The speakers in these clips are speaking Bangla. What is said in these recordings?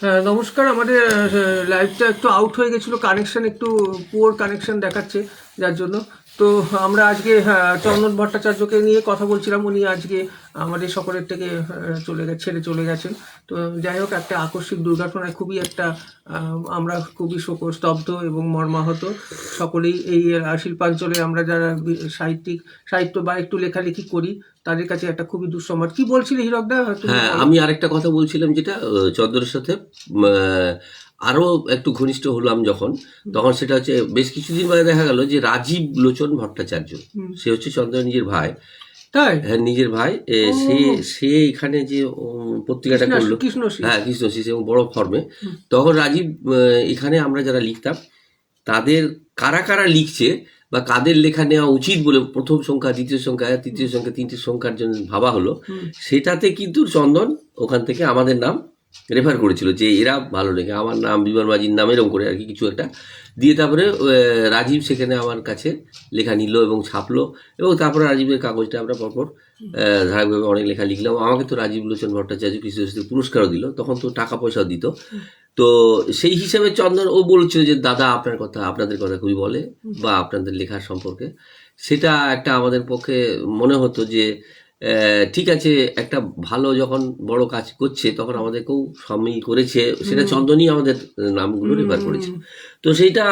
হ্যাঁ, নমস্কার। আমাদের লাইভটা একটু আউট হয়ে গেছিলো, কানেকশন একটু পুয়ার কানেকশন দেখাচ্ছে, যার জন্য। তো আমরা আজকে চন্দন ভট্টাচার্যকে নিয়ে কথা বলছিলাম। উনি আজকে আমাদের সকলের থেকে ছেড়ে চলে গেছেন। তো যাই হোক, একটা আকস্মিক দুর্ঘটনায় খুবই একটা আমরা খুবই স্তব্ধ এবং মর্মাহত সকলেই। এই শিল্পাঞ্চলে আমরা যারা সাহিত্য বা একটু লেখালেখি করি, তাদের কাছে একটা খুবই দুঃসংবাদ। কি বলছিলে হীরকদা, তুমি হ্যাঁ, বলো। আমি আরেকটা কথা বলছিলাম, যেটা চন্দনের সাথে আরো একটু ঘনিষ্ঠ হলাম যখন, তখন সেটা হচ্ছে বেশ কিছুদিন বাদে দেখা গেল যে রাজীব লোচন ভট্টাচার্য, সে হচ্ছে চন্দ্রের নিজের ভাই। তাই? হ্যাঁ, নিজের ভাই। ও, সে সে এখানে যে পত্রিকাটা করলো, কৃষ্ণশী। হ্যাঁ, কৃষ্ণশী, এবং বড় ফর্মে। তখন রাজীব, এখানে আমরা যারা লিখতাম তাদের কারা কারা লিখছে বা কাদের লেখা নেওয়া উচিত বলে প্রথম সংখ্যা, দ্বিতীয় সংখ্যা, তৃতীয় সংখ্যা, তিনটি সংখ্যার জন্য ভাবা হলো। সেটাতে কিন্তু চন্দন ওখান থেকে আমাদের নাম রেফার করেছিল যে এরা ভালো লেখে, আমার নাম বিমান মাঝির নাম এরকম করে আর কি কিছু একটা দিয়ে, তারপরে রাজীব সেখানে আমার কাছে লেখা নিল এবং ছাপলো, এবং তারপরে রাজীবের কাগজটা আমরা পরপর ধারাবাহিকভাবে অনেক লেখা লিখলাম। আমাকে তো রাজীব লোচন ভট্টাচার্য কৃষ্ণশ্রী পুরস্কারও দিল, তখন তো টাকা পয়সাও দিত। তো সেই হিসাবে চন্দন ও বলছিল যে দাদা আপনাদের কথা খুবই বলে, বা আপনাদের লেখার সম্পর্কে। সেটা একটা আমাদের পক্ষে মনে হতো যে ঠিক আছে, একটা ভালো যখন বড় কাজ করছে তখন আমাদেরকেও সামিল করেছে, সেটা চন্দনই আমাদের নামগুলো রেফার করেছে। তো সেইটা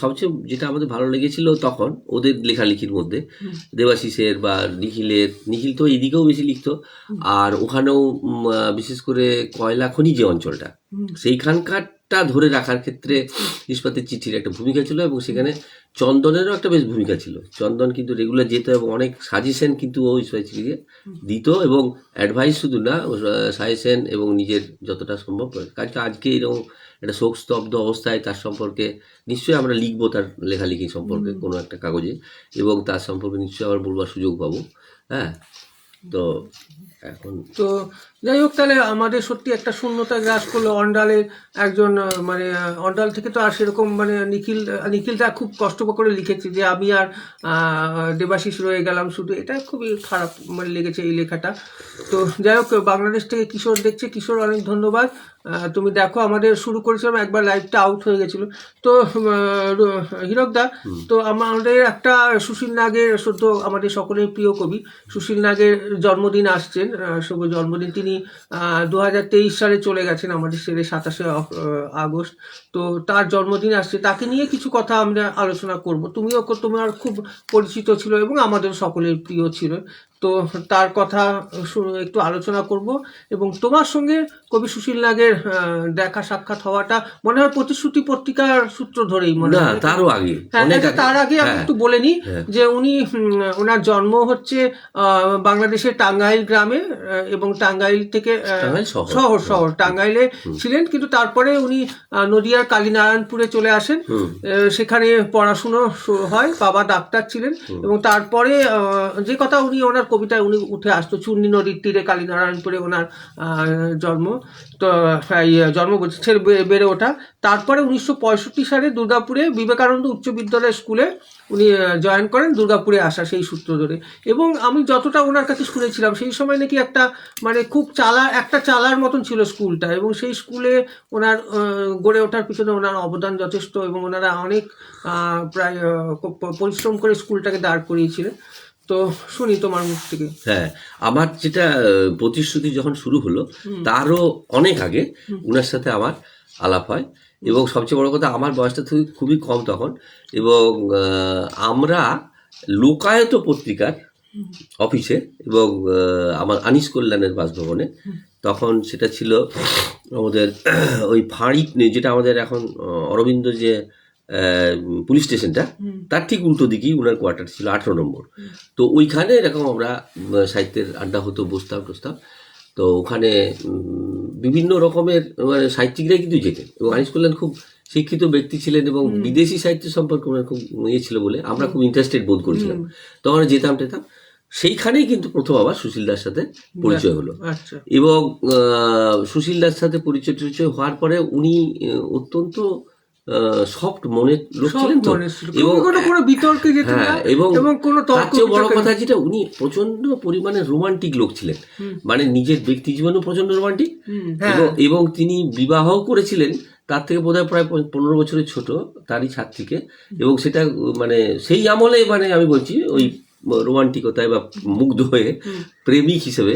সবচেয়ে যেটা আমাদের ভালো লেগেছিল তখন ওদের লেখালেখির মধ্যে, দেবাশিসের বা নিখিল তো এইদিকেও বেশি লিখতো। আর ওখানেও বিশেষ করে কয়লা খনি যে অঞ্চলটা, সেইখানকারটা ধরে রাখার ক্ষেত্রে ইস্পাতের চিঠির একটা ভূমিকা ছিল, এবং সেখানে চন্দনেরও একটা বেশ ভূমিকা ছিল। চন্দন কিন্তু রেগুলার যেত এবং অনেক সাজেশন কিন্তু ওই ইস্পাতের চিঠিকে দিত, এবং অ্যাডভাইস শুধু না, সাজেশন এবং নিজের যতটা সম্ভব কাজটা। আজকে এরকম একটা শোকস্তব্ধ অবস্থায় তার সম্পর্কে নিশ্চয়ই আমরা লিখবো, তার লেখালেখি সম্পর্কে কোনো একটা কাগজে, এবং তার সম্পর্কে নিশ্চয়ই আবার বলবার সুযোগ পাবো। হ্যাঁ, তো এখন তো যাই হোক, তাহলে আমাদের সত্যি একটা শূন্যতা গ্রাস করলো। অন্ডালের একজন অন্ডাল থেকে তো আর সেরকম নিখিলটা খুব কষ্ট করে লিখেছে যে আমি আর দেবাশিস রয়ে গেলাম শুধু। এটা খুবই খারাপ লেগেছে এই লেখাটা। তো যাই হোক, বাংলাদেশ থেকে কিশোর দেখছে। কিশোর, অনেক ধন্যবাদ। তুমি দেখো, আমাদের শুরু করেছিলাম, একবার লাইভটা আউট হয়ে গেছিল। তো হীরকদা, তো আমাদের একটা সুশীল নাগের, সদ্য আমাদের সকলের প্রিয় কবি সুশীল নাগের জন্মদিন আসছেন, শুভ জন্মদিন। তিনি 2023 সালে চলে গেছেন আমাদের ছেড়ে, 27শে আগস্ট। তো তার জন্মদিন আসছে, তাকে নিয়ে কিছু কথা আমরা আলোচনা করব। তোমার খুব পরিচিত ছিল এবং আমাদের সকলের প্রিয় ছিল। তো তার কথা একটু আলোচনা করব। এবং তোমার সঙ্গে কবি সুশীল নাগের দেখা সাক্ষাৎ হওয়াটা মনে হয় প্রতিশ্রুতি পত্রিকার সূত্র ধরেই মনে না, হয়। তারও আগে, হ্যাঁ, অনেক আচ্ছা, আগে। তার আগে আমি হ্যাঁ, একটু বলে নিই হ্যাঁ, যে উনি ওনার জন্ম হচ্ছে বাংলাদেশের টাঙ্গাইল গ্রামে, এবং টাঙ্গাইল থেকে টাঙ্গাইল শহর। শহর টাঙ্গাইলে ছিলেন, কিন্তু তারপরে উনি নদিয়ার কালীনারায়ণপুরে চলে আসেন। সেখানে পড়াশুনো হয়, বাবা ডাক্তার ছিলেন। এবং তারপরে যে কথা উনি ওনার কবিতায় উনি উঠে আসতো, চূর্ণী নদীর তীরে কালীনারায়ণপুরে ওনার জন্ম। তো জন্ম বলছে, বেড়ে ওঠা। তারপরে 1965 সালে দুর্গাপুরে বিবেকানন্দ উচ্চ বিদ্যালয় স্কুলে উনি জয়েন করেন, দুর্গাপুরে আসা সেই সূত্র ধরে। এবং আমি যতটা ওনার কাছে শুনেছিলাম, সেই সময় নাকি খুব চালার মতন ছিল স্কুলটা, এবং সেই স্কুলে ওনার গড়ে ওঠার পিছনে ওনার অবদান যথেষ্ট, এবং ওনারা অনেক প্রায় খুব পরিশ্রম করে স্কুলটাকে দাঁড় করিয়েছিলেন। তো শুনি তোমার মুখ থেকে। হ্যাঁ, আমার যেটা প্রতিশ্রুতি যখন শুরু হলো তারও অনেক আগে উনার সাথে আমার আলাপ হয়, এবং সবচেয়ে বড় কথা, আমার বয়সটা খুবই কম তখন। এবং আমরা লোকায়ত পত্রিকার অফিসে, এবং আমার আনিস কল্যাণের বাসভবনে, তখন সেটা ছিল আমাদের ওই ফাঁড়ি, যেটা আমাদের এখন অরবিন্দ যে পুলিশ স্টেশনটা, তার ঠিক উল্টো দিকেই ওনার কোয়ার্টার ছিল, 18 নম্বর। তো ওইখানে এরকম আমরা সাহিত্যের আড্ডা হতো, বসতাম টসতাম। তো ওখানে বিভিন্ন রকমের মানে সাহিত্যিকরাই কিন্তু যেতেন, এবং আনিস কল্যাণ খুব শিক্ষিত ব্যক্তি ছিলেন, এবং বিদেশি সাহিত্য সম্পর্কে ওনার খুব ইয়ে ছিল বলে আমরা খুব ইন্টারেস্টেড বোধ করেছিলাম। তখন যেতাম টেতাম। সেইখানেই কিন্তু প্রথম আবার সুশীল দাস সাথে পরিচয় হলো। আচ্ছা। এবং সুশীল দাস সাথে পরিচয় হওয়ার পরে উনি অত্যন্ত সফট মনের লোক সব ছিলেন তো, মনে ছিল। এবং কোনো বিতর্কে যেত না, হ্যাঁ, এবং কোনো তার তর্ক চেয়েও বড় বিতর্কে কথা যেটা, উনি প্রচন্ড পরিমাণে রোমান্টিক লোক ছিলেন, মানে নিজের ব্যক্তি জীবনেও প্রচন্ড রোমান্টিক, হ্যাঁ এবং তিনি বিবাহ করেছিলেন তার থেকে বোধহয় প্রায় 15 বছরের ছোট তারই ছাত্রীকে, এবং সেটা মানে সেই আমলে, মানে আমি বলছি ওই রোমান্টিকতায় বা মুগ্ধ হয়ে প্রেমিক হিসেবে।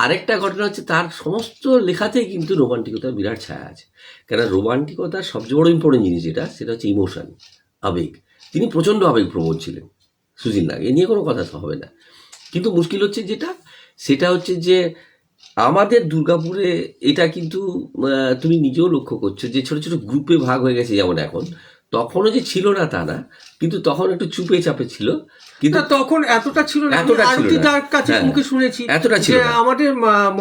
আরেকটা ঘটনা হচ্ছে, তার সমস্ত লেখাতেই কিন্তু রোমান্টিকতার বিরাট ছায়া আছে। কেন রোমান্টিকতার সবচেয়ে বড় ইম্পর্টেন্ট জিনিস সেটা হচ্ছে ইমোশন, আবেগ। তিনি প্রচণ্ড আবেগপ্রবণ ছিলেন সুশীল নাগ, এ নিয়ে কোনো কথা তো হবে না। কিন্তু মুশকিল হচ্ছে সেটা হচ্ছে যে আমাদের দুর্গাপুরে এটা কিন্তু তুমি নিজেও লক্ষ্য করছো যে ছোট ছোট গ্রুপে ভাগ হয়ে গেছে, যেমন এখন, তখনও যে ছিল না তা না, কিন্তু তখন একটু চুপে চাপে ছিল, কিন্তু না, তখন এতটা ছিল না। এতটা ছিল না। আরতিদার কাছে হ্যাঁ, মুখে শুনেছি এতটা ছিল যে না। আমাদের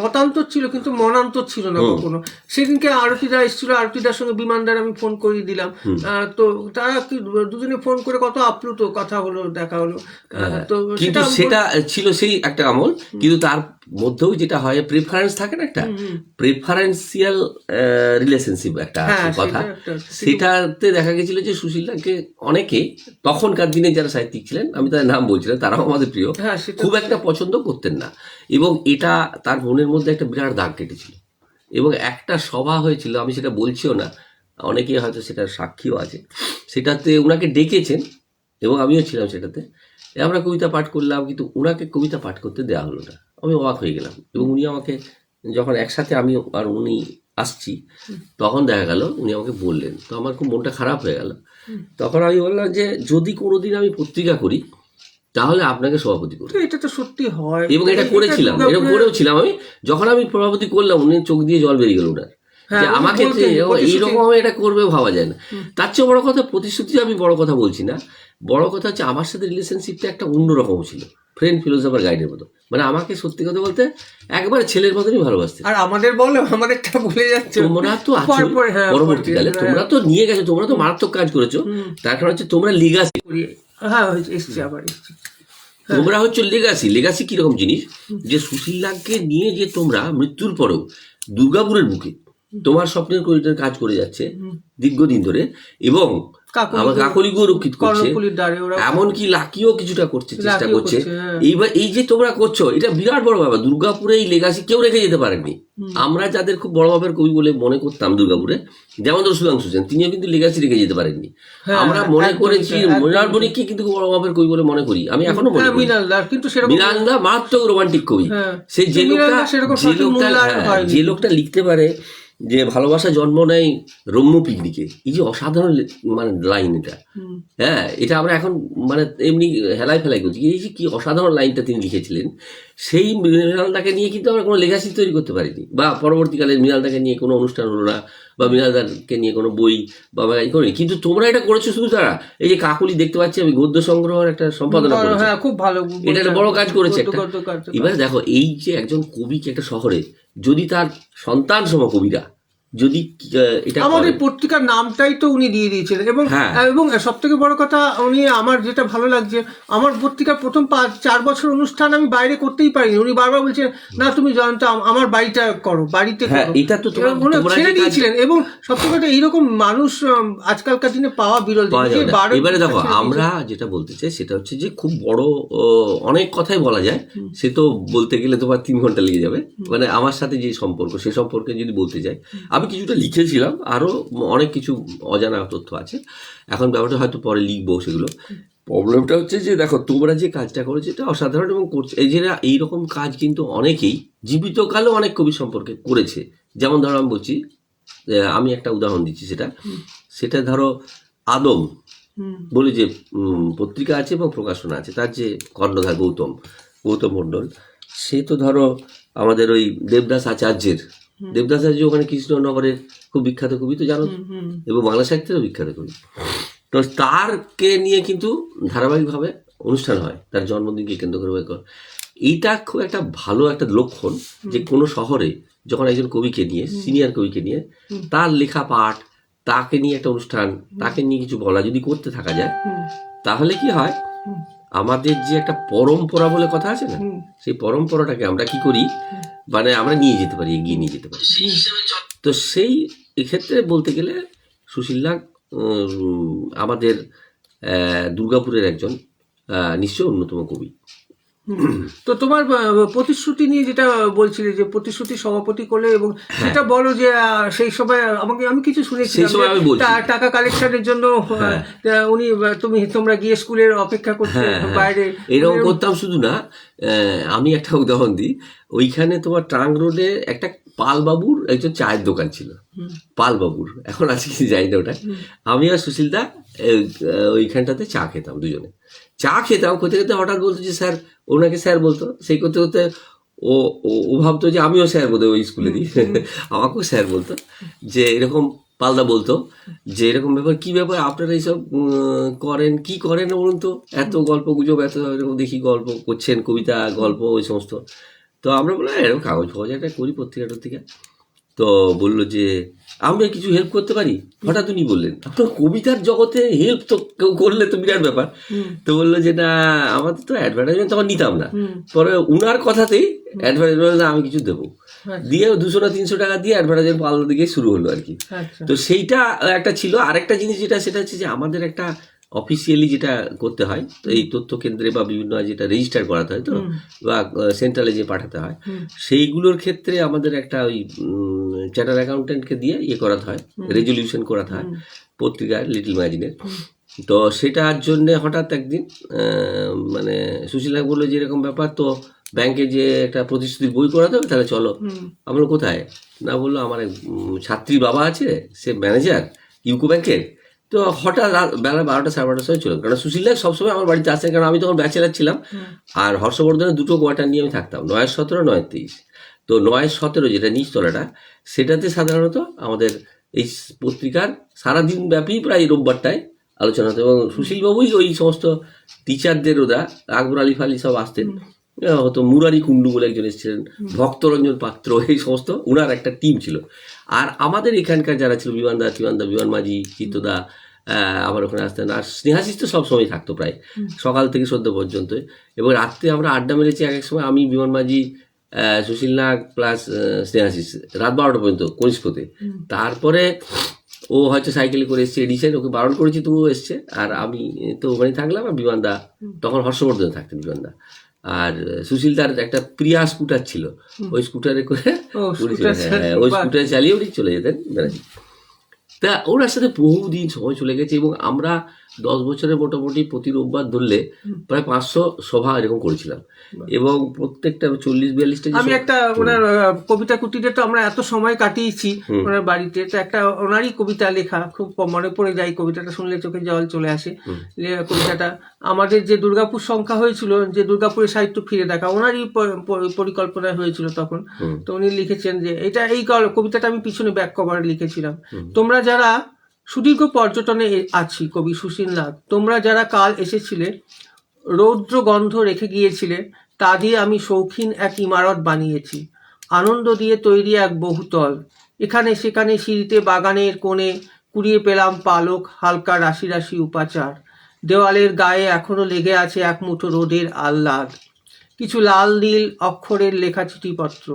মতান্তর ছিল কিন্তু মনান্তর ছিল না কখনো। সেদিনকে আরতিদা এসেছিল, আরতিদার সঙ্গে বিমানদার আমি ফোন করে দিলাম, তো তারা কি দুজনে ফোন করে কত আপ্লুত কথা হলো, দেখা হলো। তো কিন্তু সেটা ছিল সেই একটা আমল, কিন্তু তার মধ্যেও যেটা হয় প্রেফারেন্স থাকে না, একটা প্রেফারেন্সিয়াল রিলেশনশিপ একটা আছে কথা, সেটাতে দেখা গেছিল যে সুশীলাকে অনেকে তখনকার দিনে যারা সাহিত্যিক ছিলেন, আমি তাদের নাম বলছিলাম, তারাও আমাদের প্রিয়, খুব একটা পছন্দ করতেন না, এবং এটা তার মনের মধ্যে একটা বিরাট দাগ কেটেছিল। এবং একটা সভা হয়েছিল, আমি সেটা বলছিও না, অনেকে হয়তো সেটার সাক্ষীও আছে, সেটাতে ওনাকে ডেকেছেন এবং আমিও ছিলাম সেটাতে। আমরা কবিতা পাঠ করলাম, কিন্তু ওনাকে কবিতা পাঠ করতে দেওয়া হলো না। আমি অবাক হয়ে গেলাম, এবং উনি আমাকে যখন একসাথে আমি আর উনি আসছি, তখন দেখা গেল উনি আমাকে বললেন, তো আমার খুব মনটা খারাপ হয়ে গেল। তখন আমি বললাম যে যদি কোনোদিন আমি পত্রিকা করি তাহলে আপনাকে সভাপতি করবো। এটা তো সত্যি হয়, এবং এটা করেছিলাম, এরকম করেওছিলাম আমি। যখন আমি সভাপতি করলাম, উনি চোখ দিয়ে জল বেরিয়ে গেল ওনার, যে আমাকে এইরকম আমি এটা করবে ভাবা যায় না। তার চেয়ে বড় কথা, প্রতিশ্রুতি আমি বড় কথা বলছি না, বড় কথা হচ্ছে আমার সাথে রিলেশনশিপটা একটা অন্যরকম ছিল, ফ্রেন্ড ফিলোসফার গাইডের মতো। মানে আমাকে সত্যি কথা বলতে একবারে ছেলের মতনই ভালোবাসতে। আর আমাদেরটা বলে যাচ্ছে, তোমরা তো আছো পরবর্তীকালে, তোমরা তো নিয়ে গেছো, তোমরা তো মারাত্মক কাজ করেছো। তার কারণ হচ্ছে তোমরা লিগাসি, এসছি আবার এসছি। তোমরা হচ্ছে লেগাসি কিরকম জিনিস, যে সুশীল নাগকে নিয়ে যে তোমরা মৃত্যুর পরেও দুর্গাপুরের বুকে তোমার স্বপ্নের করিডোর কাজ করে যাচ্ছে দীর্ঘদিন ধরে, এবং আমার কাকলিকেও রক্ষিত করছে, এমনকি লাকিও কিছুটা করছে, চেষ্টা করছে। এইবার এই যে তোমরা করছো, এটা বিরাট বড় ব্যাপার। দুর্গাপুরে এই লেগাসি কেউ রেখে যেতে পারেনি। আমরা যাদের খুব বড় মাপের কবি বলে মনে করতাম দুর্গাপুরে, যেমন ধর সুধাংশু সেন, তিনিও কিন্তু লেগাসি রেখে যেতে পারেননি। আমরা মনে করেছি মৃণাল বণিককে কিন্তু খুব বড় মাপের কবি বলে মনে করি, আমি এখনো মনে করি। মৃণালদা মারাত্মক রোমান্টিক কবি, সে যে লোকটা লিখতে পারে যে ভালোবাসা জন্ম নেয় রম্য পিকনিকে, এই যে অসাধারণ মানে লাইন এটা, হ্যাঁ, এটা আমরা এখন মানে এমনি হেলাই ফেলাই করছি, এই যে কি অসাধারণ লাইনটা তিনি লিখেছিলেন। সেই মৃণালদাকে নিয়ে কিন্তু আমরা কোনো লেগাসি তৈরি করতে পারিনি, বা পরবর্তীকালে মৃণালদাকে নিয়ে কোনো অনুষ্ঠান হলো না, বা মৃণালদাকে নিয়ে কোনো বই বা করিনি। কিন্তু তোমরা এটা করেছো শুধু তারা, এই যে কাকলি দেখতে পাচ্ছি আমি গদ্য সংগ্রহের একটা সম্পাদনা করেছি, খুব ভালো, এটা একটা বড় কাজ করেছে একটা। এবারে দেখো, এই যে একজন কবিকে একটা শহরে যদি তার সন্তান সম কবিরা যদি এটা, আমাদের পত্রিকার নামটাই তো উনি দিয়ে দিয়েছিলেন। এবং সব থেকে বড় কথা, উনি, আমার যেটা ভালো লাগছে, আমার পত্রিকার প্রথম 4 বছর অনুষ্ঠান আমি বাইরে করতেই পারিনি। উনি বারবার বলছেন, না তুমি জয়ন্ত আমার বাড়িটা করো, বাড়িতে করো, এটা তো ছেড়ে দিয়েছিলেন। এবং সব থেকে কথা, এইরকম মানুষ আজকালকার দিনে পাওয়া বিরল। এবারে দেখো, আমরা যেটা বলতে চাই সেটা হচ্ছে যে খুব বড় অনেক কথাই বলা যায়, সে তো বলতে গেলে তোমার 3 ঘন্টা লেগে যাবে। মানে আমার সাথে যে সম্পর্ক, সে সম্পর্কে যদি বলতে যাই, আমি কিছুটা লিখেছিলাম, আরো অনেক কিছু অজানা তথ্য আছে, এখন ব্যাপারটা হয়তো পরে লিখবো সেগুলো। প্রবলেমটা হচ্ছে যে দেখো, তোমরা যে কাজটা করেছো এটা অসাধারণ, এবং করছে এই যে এইরকম কাজ কিন্তু অনেকেই জীবিতকালেও অনেক কবি সম্পর্কে করেছে। যেমন ধরো আমি বলছি, আমি একটা উদাহরণ দিচ্ছি, সেটা ধরো আদম বলে যে পত্রিকা আছে এবং প্রকাশনা আছে, তার যে কর্ণধার গৌতম মণ্ডল, সে তো ধরো আমাদের ওই দেবদাস আচার্য ওখানে কৃষ্ণনগরের খুব বিখ্যাত কবি, তো জানো, এবং বাংলা সাহিত্যেরও বিখ্যাত কবি। তো তারকে নিয়ে কিন্তু ধারাবাহিকভাবে অনুষ্ঠান হয়, তার জন্মদিনকে কেন্দ্র করে। এইটা খুব একটা ভালো একটা লক্ষণ, যে কোনো শহরে যখন একজন কবিকে নিয়ে, সিনিয়র কবিকে নিয়ে, তার লেখা পাঠ, তাকে নিয়ে একটা অনুষ্ঠান, তাকে নিয়ে কিছু বলা যদি করতে থাকা যায়, তাহলে কি হয়, আমাদের যে একটা পরম্পরা বলে কথা আছে না, সেই পরম্পরাটাকে আমরা কি করি, মানে আমরা নিয়ে যেতে পারি, এগিয়ে নিয়ে যেতে পারি। তো সেই এক্ষেত্রে বলতে গেলে সুশীল নাগ আমাদের দুর্গাপুরের একজন নিশ্চয় অন্যতম কবি। তো তোমার প্রতিশ্রুতি নিয়ে যেটা বলছিলে যে প্রতিশ্রুতি সভাপতি করলে, এবং সেটা বলো যে সেই সময় আমি কিছু শুনেছি সেই সময় আমি বলছি। টাকা কালেকশনের জন্য উনি তোমরা গিয়ে স্কুলের অপেক্ষা করতে বাইরে এরকম করতাম। শুধু না, আমি একটা উদাহরণ দিই। ওইখানে তোমার ট্রাঙ্ক রোডে একটা পালবাবুর একজন চায়ের দোকান ছিল, পালবাবুর, এখন আছে কি জানি না ওটা। আমি আর সুশীলদা ওইখানটাতে চা খেতাম, দুজনে চা খেতাম। খেতে খেতে হঠাৎ বলতো যে স্যার, ওনাকে স্যার বলতো। সেই করতে করতে ও ও ভাবতো যে আমিও স্যার বোধ ওই স্কুলে দিই, আমাকেও স্যার বলতো। যে এরকম পালদা বলতো যে এরকম ব্যাপার, কি ব্যাপার আপনারা এইসব করেন, কি করেন বলুন তো, এত গল্প গুজব, এত এরকম দেখি গল্প করছেন, কবিতা গল্প ওই সমস্ত। তো আমরা বললাম এরকম কাগজ ফাগজ একটা করি পত্রিকা টত্রিকা। তো বললো যে আমরা কিছু হেল্প করতে পারি। হঠাৎ উনি বললেন আপনার কবিতার জগতে হেল্প তো কেউ করলে তো বিরাট ব্যাপার। তো বললো যে না, আমাদের তো অ্যাডভার্টাইজমেন্ট তখন নিতাম না। পরে উনার কথাতেই অ্যাডভার্টাইজমেন্ট আমি কিছু দেবো দিয়ে 200 না 300 টাকা দিয়ে অ্যাডভার্টাইজমেন্ট পাল্লা দিকে শুরু হলো আর কি। তো সেইটা একটা ছিল। আরেকটা জিনিস যেটা, সেটা হচ্ছে যে আমাদের একটা অফিসিয়ালি যেটা করতে হয়, তো এই তথ্য কেন্দ্রে বা বিভিন্ন যেটা রেজিস্টার করাতে হয়, তো বা সেন্ট্রালে যে পাঠাতে হয়, সেইগুলোর ক্ষেত্রে আমাদের একটা ওই চার্টার অ্যাকাউন্টেন্টকে দিয়ে ইয়ে করাতে হয়, রেজলিউশন করাতে হয় পত্রিকায়, লিটল ম্যাগাজিনের। তো সেটার জন্য হঠাৎ একদিন মানে সুশীলা বললো যে এরকম ব্যাপার, তো ব্যাংকে যে একটা প্রতিশ্রুতির বই করাতে হবে, তাহলে চলো। আমরা কোথায় না, বললো আমার এক ছাত্রীর বাবা আছে, সে ম্যানেজার ইউকো ব্যাংকের। তো হঠাৎ বেলা 12টা 12:30 সময় চলো, কারণ সুশীল দা সবসময় আমার বাড়িতে আসেন, কারণ আমি তখন ব্যাচেলার ছিলাম। আর হর্ষবর্ধনের 2টো কোয়ার্টার নিয়ে আমি থাকতাম, 9-17, 9-23। তো 9-17 যেটা নিচতলাটা, সেটাতে সাধারণত আমাদের এই পত্রিকার সারাদিন ব্যাপী প্রায় রোববারটায় আলোচনা হতো। এবং সুশীলবাবুই ওই সমস্ত টিচারদের, ওরা আকবর আলী ফালি সব আসতেন, হতো মুরারি কুণ্ডু বলে একজন এসেছিলেন, ভক্তরঞ্জন পাত্র, এই সমস্ত উনার একটা টিম ছিল। আর আমাদের এখানকার যারা ছিল, বিমানদা, বিমান মাঝি, চিত্তদা, আবার ওখানে আসতেন। আর স্নেহাশিস তো সবসময় থাকতো প্রায় সকাল থেকে সন্ধ্যা পর্যন্ত। এবং রাত্রে আমরা আড্ডা মেরেছি এক এক সময়, আমি, বিমান মাঝি, সুশীল নাগ প্লাস স্নেহাশিস, রাত 12টা পর্যন্ত কনিষ্কতে। তারপরে ও হয়তো সাইকেলে করে এসছে, এডিশন, ওকে বারণ করেছি তবুও এসছে। আর আমি তো ওখানে থাকলাম। আর বিমানদা তখন হর্ষবর্ধনে থাকতেন, বিমানদা। আর সুশীল তার একটা প্রিয়া স্কুটার ছিল, ওই স্কুটারে করে ওই স্কুটারে চালিয়ে উনি চলে যেতেন বেড়াতে। তা ওনার সাথে বহুদিন সময় চলে গেছে। এবং আমরা 10 বছরে মোটামুটি প্রতি রোববার ধরলে প্রায় 500 সভা এরকম করেছিলাম। এবং প্রত্যেকটা 40-42টা, আমি একটা ওনার কবিতা কুটিরে তো আমরা এত সময় কাটিয়েছি ওনার বাড়িতে। তো একটা ওনারই কবিতা লেখা খুব মনে পড়ে যায়, কবিতাটা শুনলে চোখে জল চলে আসে। কবিতাটা আমাদের যে দুর্গাপুর সংখ্যা হয়েছিল, যে দুর্গাপুরের সাহিত্য ফিরে দেখা, ওনারই পরিকল্পনায় হয়েছিল তখন। তো উনি লিখেছেন যে এই কবিতাটা আমি পিছনে ব্যাক কভারে লিখেছিলাম। তোমরা যারা সুদীর্ঘ পর্যটনে আছি, কবি সুশীল নাগ, তোমরা যারা কাল এসেছিলে, রৌদ্র গন্ধ রেখে গিয়েছিলে, তা দিয়ে আমি শৌখিন এক ইমারত বানিয়েছি, আনন্দ দিয়ে তৈরি এক বহুতল। এখানে সেখানে সিঁড়িতে, বাগানের কোণে কুড়িয়ে পেলাম পালক, হালকা রাশি রাশি উপাচার। দেওয়ালের গায়ে এখনো লেগে আছে এক মুঠো রোদের আহ্লাদ, কিছু লাল নীল অক্ষরের লেখা চিঠিপত্র,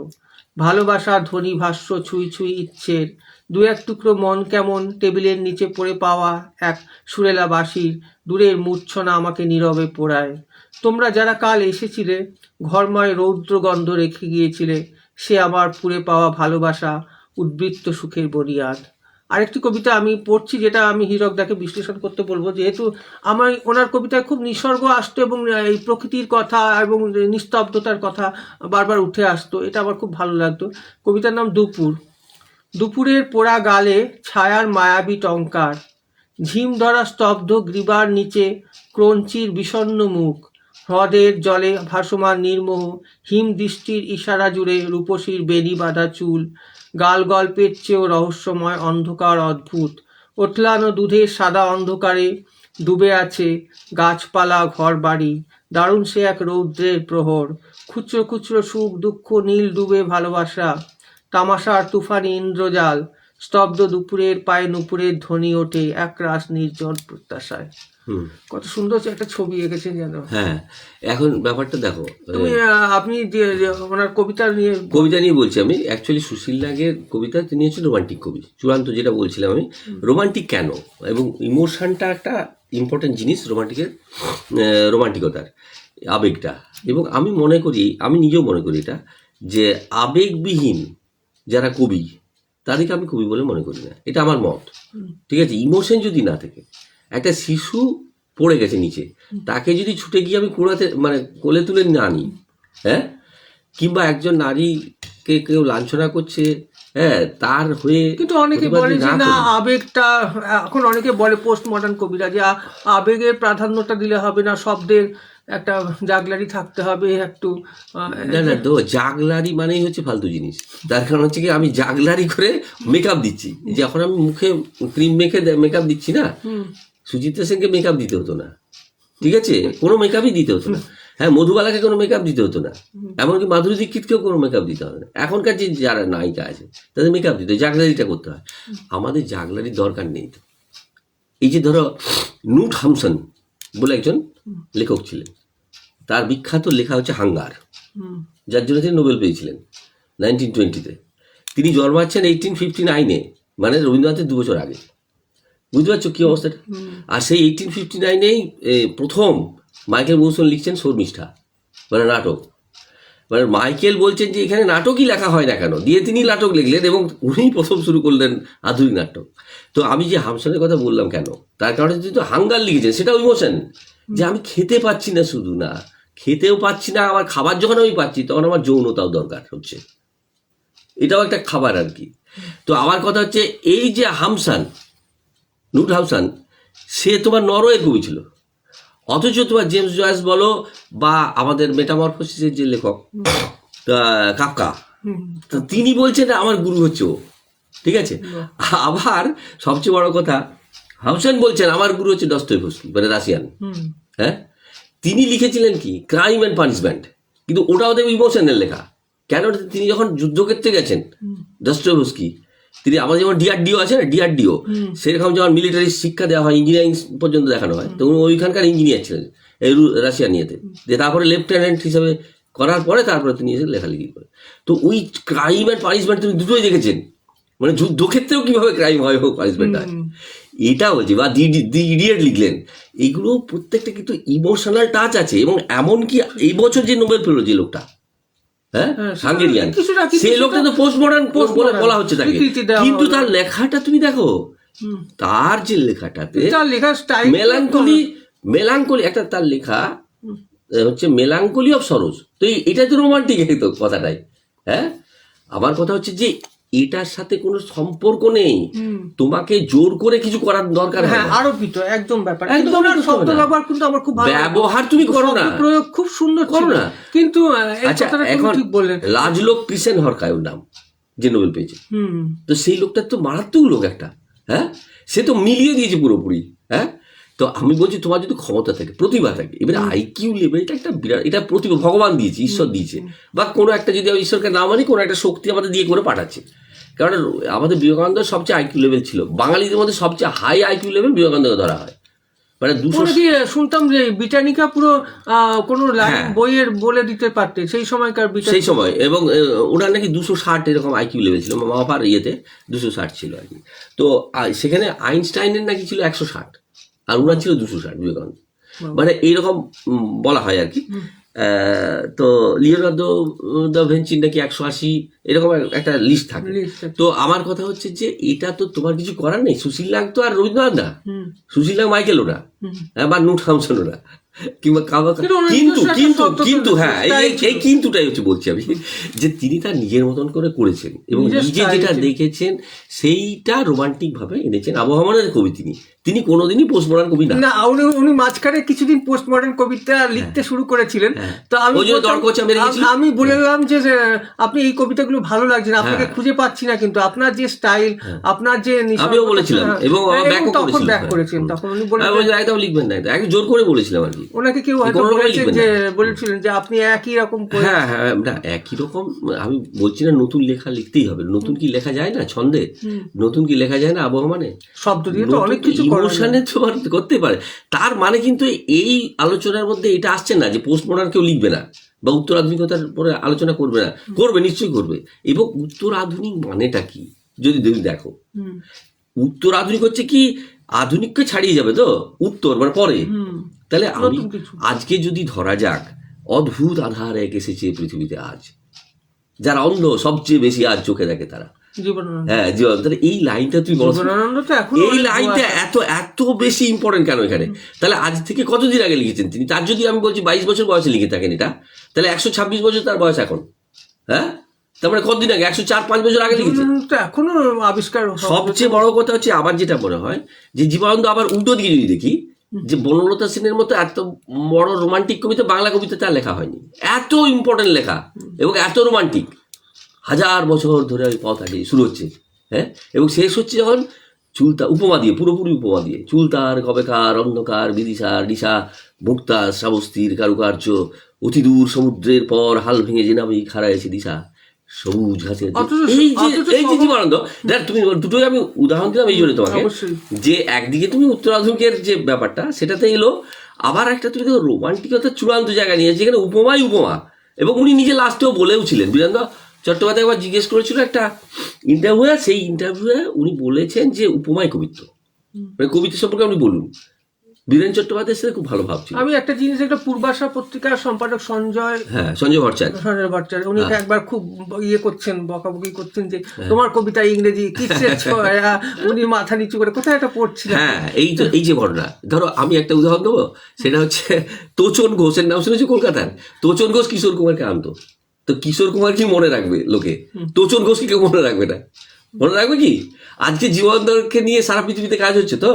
ভালোবাসা ধ্বনি ভাষ্য, ছুঁই ছুঁই ইচ্ছের 2-1 টুকরো মন কেমন, টেবিলের নিচে পড়ে পাওয়া এক সুরেলা বাঁশির দূরের মূর্ছনা আমাকে নীরবে পোড়ায়। তোমরা যারা কাল এসেছিলে, ঘরময় রৌদ্র গন্ধ রেখে গিয়েছিলে, সে আমার পুড়ে পাওয়া ভালোবাসা, উদ্বৃত্ত সুখের বুনিয়াদ। আরেকটি কবিতা আমি পড়ছি, যেটা আমি হীরকদাকে বিশ্লেষণ করতে বলবো, যেহেতু আমার ওনার কবিতায় খুব নিসর্গ আসতো এবং এই প্রকৃতির কথা এবং নিস্তব্ধতার কথা বারবার উঠে আসতো। এটা আমার খুব ভালো লাগতো। কবিতার নাম দুপুর। দুপুরের পোড়া গালে ছায়ার মায়াবী টঙ্কার, ঝিম ধরা স্তব্ধ গ্রীবার নিচে ক্রঞ্চির বিষণ্ণ মুখ, হ্রদের জলে ভাসমান নির্মোহ হিম দৃষ্টির ইশারা জুড়ে রূপসীর বেনি বাঁধা চুল, গাল গল্পের চেয়েও রহস্যময় অন্ধকার অদ্ভুত, ওতলানো দুধের সাদা অন্ধকারে ডুবে আছে গাছপালা, ঘর বাড়ি, দারুণ সে এক রৌদ্রের প্রহর, খুচরো খুচরো সুখ দুঃখ, নীল ডুবে ভালোবাসা, তামাশার তুফানি ইন্দ্রজাল, স্তব্ধ দুপুরের পায়ে নুপুরের ধ্বনি ওঠে একরাশ নির্জন প্রত্যাশায়। হুম। কত সুন্দর একটা ছবি এঁকেছেন জানো। হ্যাঁ, এখন ব্যাপারটা দেখো, তুমি আপনি যে ওনার কবিতা নিয়ে কবিতা নিয়ে বলছি আমি। অ্যাকচুয়ালি সুশীল নাগের কবিতা, তিনি হচ্ছে রোমান্টিক কবি, চূড়ান্ত যেটা বলছিলাম আমি। রোমান্টিক কেন, এবং ইমোশনটা একটা ইম্পর্টেন্ট জিনিস রোমান্টিকের, রোমান্টিকতার আবেগটা। এবং আমি মনে করি, আমি নিজেও মনে করি এটা, যে আবেগবিহীন যারা কবি তাদেরকে আমি কবি বলে মনে করি না, এটা আমার মত। ঠিক আছে, ইমোশন যদি না থাকে, একটা শিশু পড়ে গেছে নিচে, তাকে যদি ছুটে গিয়ে আমি কোড়াতে মানে কোলে তুলে না আনি, হ্যাঁ, কিংবা একজন নারীকে কেউ লাঞ্ছনা করছে, হ্যাঁ, তার হয়ে কিন্তু অনেকে বলে যে না আবেগটা, এখন অনেকে বলে পোস্ট মডার্ন কবিরা যে আবেগের প্রাধান্যটা দিলে হবে না, শব্দের একটা জাগলারি থাকতে হবে একটু। না না, তো জাগলারি মানেই হচ্ছে ফালতু জিনিস। তার কারণ হচ্ছে কি, আমি জাগলারি করে মেকআপ দিচ্ছি, যখন আমি মুখে ক্রিম মেখে মেকআপ দিচ্ছি না, সুচিত্রা সেনকে মেকআপ দিতে হতো না, ঠিক আছে, কোনো মেকআপই দিতে হতো না। হ্যাঁ, মধুবালাকে কোনো মেকআপ দিতে হতো না, এমনকি মাধুরী দীক্ষিতকেও কোনো মেকআপ দিতে হবে না। এখনকার যে যারা নায়িকা আছে তাদের মেকআপ দিতে হয়, জাগলারিটা করতে হয়। আমাদের জাগলারির দরকার নেই তো। এই যে ধরো নুট হামসন বলে একজন লেখক ছিলেন, তার বিখ্যাত লেখা হচ্ছে হাঙ্গার, যার জন্য তিনি নোবেল পেয়েছিলেন 1920-তে। তিনি জন্মাচ্ছেন 1859-এ, মানে রবীন্দ্রনাথের 2 বছর আগে। বুঝতে পারছো কি অবস্থাটা? আর সেই 1859-এই প্রথম মাইকেল মধুসূদন লিখছেন শর্মিষ্ঠা, মানে নাটক। মানে মাইকেল বলছেন যে এখানে নাটকই লেখা হয় না কেন, দিয়ে তিনি নাটক লিখলেন এবং উনি প্রথম শুরু করলেন আধুনিক নাটক। তো আমি যে হামসনের কথা বললাম কেন, তার কারণে যেহেতু হাঙ্গার লিখেছেন, সেটাও ইমোশন, যে আমি খেতে পাচ্ছি না, শুধু না খেতেও পাচ্ছি না, আমার খাবার যখন আমি পাচ্ছি তখন আমার যৌনতাও দরকার হচ্ছে, এটাও একটা খাবার আর কি। তো আমার কথা হচ্ছে, এই যে হামসান, নুট হামসান, সে তোমার নরওয়ের কবি ছিল, অথচ তোমার জেমস জয়েস বলো বা আমাদের মেটামরফোসিসের যে লেখক কাফকা, তো তিনি বলছেন আমার গুরু হচ্ছে ও, ঠিক আছে। আবার সবচেয়ে বড় কথা, হামসান বলছেন আমার গুরু হচ্ছে দস্তয়েভস্কি, মানে রাশিয়ান। হ্যাঁ, তিনি লিখেছিলেন কি ক্রাইম অ্যান্ড পানিশমেন্ট, কিন্তু ওটাও দেখবে ইমোশনের লেখা। কেন? তিনি যখন যুদ্ধক্ষেত্রে গেছেন, দস্তয়েভস্কি, তিনি আমাদের যেমন ডিআরডিও আছে না, ডিআরডিও, সেরকম যেমন মিলিটারি শিক্ষা দেওয়া হয়, ইঞ্জিনিয়ারিং পর্যন্ত দেখানো হয়, তো উনি ওইখানকার ইঞ্জিনিয়ার ছিলেন এই রাশিয়া নিয়েতে, যে তারপরে লেফটেন্যান্ট হিসাবে করার পরে তারপরে তিনি এসে লেখালেখি করে। তো ওই ক্রাইম অ্যান্ড পানিশমেন্ট তিনি দুটোই দেখেছেন, মানে যুদ্ধক্ষেত্রেও কিভাবে ক্রাইম হয় হোক পানিশমেন্ট হয়, এটা বলছি। বা দি ইডিয়েট লিখলেন, এইগুলো প্রত্যেকটা কিন্তু ইমোশনাল টাচ আছে। এবং এমনকি এই বছর যে নোবেল পেল যে লোকটা, হ্যাঁ, হাঙ্গেরিয়ান, সেই লোকটা তো পোস্ট মডার্ন বলা হচ্ছে তাকে, কিন্তু তার লেখাটা তুমি দেখো, তার যে লেখাটাতে মেলাঙ্কলি একটা, তার লেখা হচ্ছে মেলাঙ্কলি অফ সরোজ। তো এটা তো রোমান্টিক তো কথাটাই। হ্যাঁ, আমার কথা হচ্ছে যে এটার সাথে কোনো সম্পর্ক নেই, তোমাকে জোর করে কিছু করার দরকার হয় না। আরোপিত একদম ব্যাপার, একদম শব্দ ব্যবহার কিন্তু আমার খুব ভালো, ব্যবহার তুমি করো না, প্রয়োগ খুব সুন্দর করো না। কিন্তু আচ্ছা, এখন লাজলো ক্রিসেন হরকায় ওর নাম, যে নোবেল পেয়েছে, তো সেই লোকটা তো মারাত্মক লোক একটা। হ্যাঁ, সে তো মিলিয়ে দিয়েছে পুরোপুরি। হ্যাঁ, তো আমি বলছি তোমার যদি ক্ষমতা থাকে, প্রতিভা থাকে, এবারে আইকিউ লেভেলটা একটা বিরাট, এটা প্রতিভা ভগবান দিয়েছে, ঈশ্বর দিয়েছে, বা কোনো একটা, যদি ঈশ্বরকে না মানি, কোনো একটা শক্তি আমাদের দিয়ে করে পাঠাচ্ছে। কারণ আমাদের বিবেকানন্দ সবচেয়ে আইকিউ লেভেল ছিল, বাঙালিদের মধ্যে সবচেয়ে হাই আইকিউ লেভেল বিবেকানন্দকে ধরা হয়। মানে 200 শুনতাম যে ব্রিটানিকা পুরো কোনো বইয়ের বলে দিতে পারতে সেই সময়কার, সেই সময়, এবং ওনার নাকি 260 এরকম আইকিউ লেভেল ছিল, মাপার ইয়েতে 260 ছিল আর কি। তো সেখানে আইনস্টাইনের নাকি ছিল 160, আর ওনার ছিল 260 বিবেকানন্দ, মানে এইরকম বলা হয় আর কি। তো লিওনার্দো দা ভিঞ্চির নাকি 180, এরকম একটা লিস্ট থাকে। তো আমার কথা হচ্ছে যে এটা তো তোমার কিছু করার নেই। সুশীল নাগ তো আর রবীন্দ্রনাথ না, সুশীল নাগ মাইকেল ওরা, বা নুট হামসন ওরা, কিংবা কিন্তু কিন্তু কিন্তু হ্যাঁ, এই কিন্তুটাই হচ্ছে বলছি আমি, যে তিনি তার নিজের মতন করে করেছেন এবং নিজে যেটা দেখেছেন সেইটা রোমান্টিক ভাবে এনেছেন। আবহাওয়ার কবি তিনি, তিনি কোনোদিনই পোস্ট মডার্ন কবি না। না, উনি মাঝখানে কিছুদিন পোস্ট মডার্ন কবিতা লিখতে শুরু করেছিলেন। তো আমি বললাম যে আপনি এই কবিতাগুলো ভালো লাগছে না, আপনাকে খুঁজে পাচ্ছি না, কিন্তু আপনার যে স্টাইল, আপনার যে আমিও বলেছিলাম এবং তখন ব্যাক করেছেন, তখন উনি একদম লিখবেন না, একদম জোর করে বলেছিলাম আর কি। ওনাকে কেউ হয়তো বলেছিলেন যে আপনি একই রকম। হ্যাঁ হ্যাঁ, না একই রকম আমি বলছি না, নতুন লেখা লিখতেই হবে। নতুন কি লেখা যায় না ছন্দে, নতুন কি লেখা যায় না আবহাওয়া, মানে শব্দ দিয়ে তো অনেক কিছু ইমোশনে তো করতে পারে। তার মানে কিন্তু এই আলোচনার মধ্যে এটা আসছে না যে পোস্ট মডার্ন কেউ লিখবে না বা উত্তর আধুনিকতার পরে আলোচনা করবে না, করবে, নিশ্চয়ই করবে। এবং উত্তর আধুনিক মানেটা কি যদি দেখো, উত্তর আধুনিক হচ্ছে কি আধুনিককে ছাড়িয়ে যাবে তো উত্তর মানে পরে। তাহলে আমি আজকে যদি ধরা যাক অদ্ভুত আধার এক এসেছে পৃথিবীতে আজ, যারা অন্ধ সবচেয়ে বেশি আজ চোখে দেখে তারা, হ্যাঁ জীবন, তাহলে এই লাইনটা তুই বল, এই লাইনটা এত বেশি ইম্পর্টেন্ট কেন এখানে? তাহলে আজ থেকে কতদিন আগে লিখেছেন তিনি? তার যদি আমি বলছি 22 বছর বয়সে লিখে থাকেন এটা, তাহলে 126 বছর তার বয়স এখন। হ্যাঁ, তার মানে কতদিন আগে? 104-5 বছর আগে লিখেছেন, এখনো আবিষ্কার। সবচেয়ে বড় কথা হচ্ছে আমার যেটা মনে হয় যে জীবনানন্দ, আবার উল্টো দিকে যদি দেখি, যে বনলতা সেনের মতো এত বড় রোমান্টিক কবিতা বাংলা কবিতাতে আর লেখা হয়নি, এত ইম্পর্টেন্ট লেখা এবং এত রোমান্টিক। 1000 বছর ধরে ওই পথ আগে শুরু হচ্ছে, হ্যাঁ, এবং শেষ হচ্ছে যখন চুলতা উপমা দিয়ে, পুরোপুরি উপমা দিয়ে, চুলতার কবেকার অন্ধকার বিদিশার দিশা মুক্তা শ্রাবস্তির কারুকার্য অতি দূর সমুদ্রের পর হাল ভেঙে যে নামে খাড়াইছে দিশা সবুজ ঘাসের। এই যে জীবনানন্দ, দেখ তুমি দুটোই আমি উদাহরণ দিলাম এই জন্য তোমাকে, যে একদিকে তুমি উত্তর আধুনিকের যে ব্যাপারটা সেটাতে এলো, আবার একটা তুমি দেখো রোমান্টিকতার চূড়ান্ত জায়গা নিয়েছে, যেখানে উপমাই উপমা। এবং উনি নিজে লাস্টেও বলেও ছিলেন, বীরেন্দ্র চট্টোপাধ্যায় একবার জিজ্ঞেস করেছিল একটা ইন্টারভিউয়ে, সেই ইন্টারভিউয়ে উনি বলেছেন যে উপমাই কবিত্ব, মানে কবিতা সম্পর্কে আপনি বলুন। বীরেন চট্টোপাধ্যায়ের সাথে খুব ভালো ভাবছি আমি একটা জিনিস, একটা পূর্বাশা পত্রিকার সম্পাদক সঞ্জয় ভট্টাচার্য, উনি একবার খুব করছেন, বকাবকি করছেন যে তোমার কবিতা ইংরেজি কিসের ছয়া, উনি মাথা নিচু করে কোথায় একটা পড়ছিলেন। হ্যাঁ, এই যে ঘটনা, ধরো আমি একটা উদাহরণ দেবো, সেটা হচ্ছে তোচন ঘোষের নাম শুনেছো কলকাতার? তোচন ঘোষ কিশোর কুমারকে আনতো, তো কিশোর কুমার কি মনে রাখবে লোকে? তোচন ঘোষকে কেউ মনে রাখবে না, মনে রাখবে কি? আজকে জীবনানন্দকে নিয়ে সারা পৃথিবীতে কাজ হচ্ছে তো,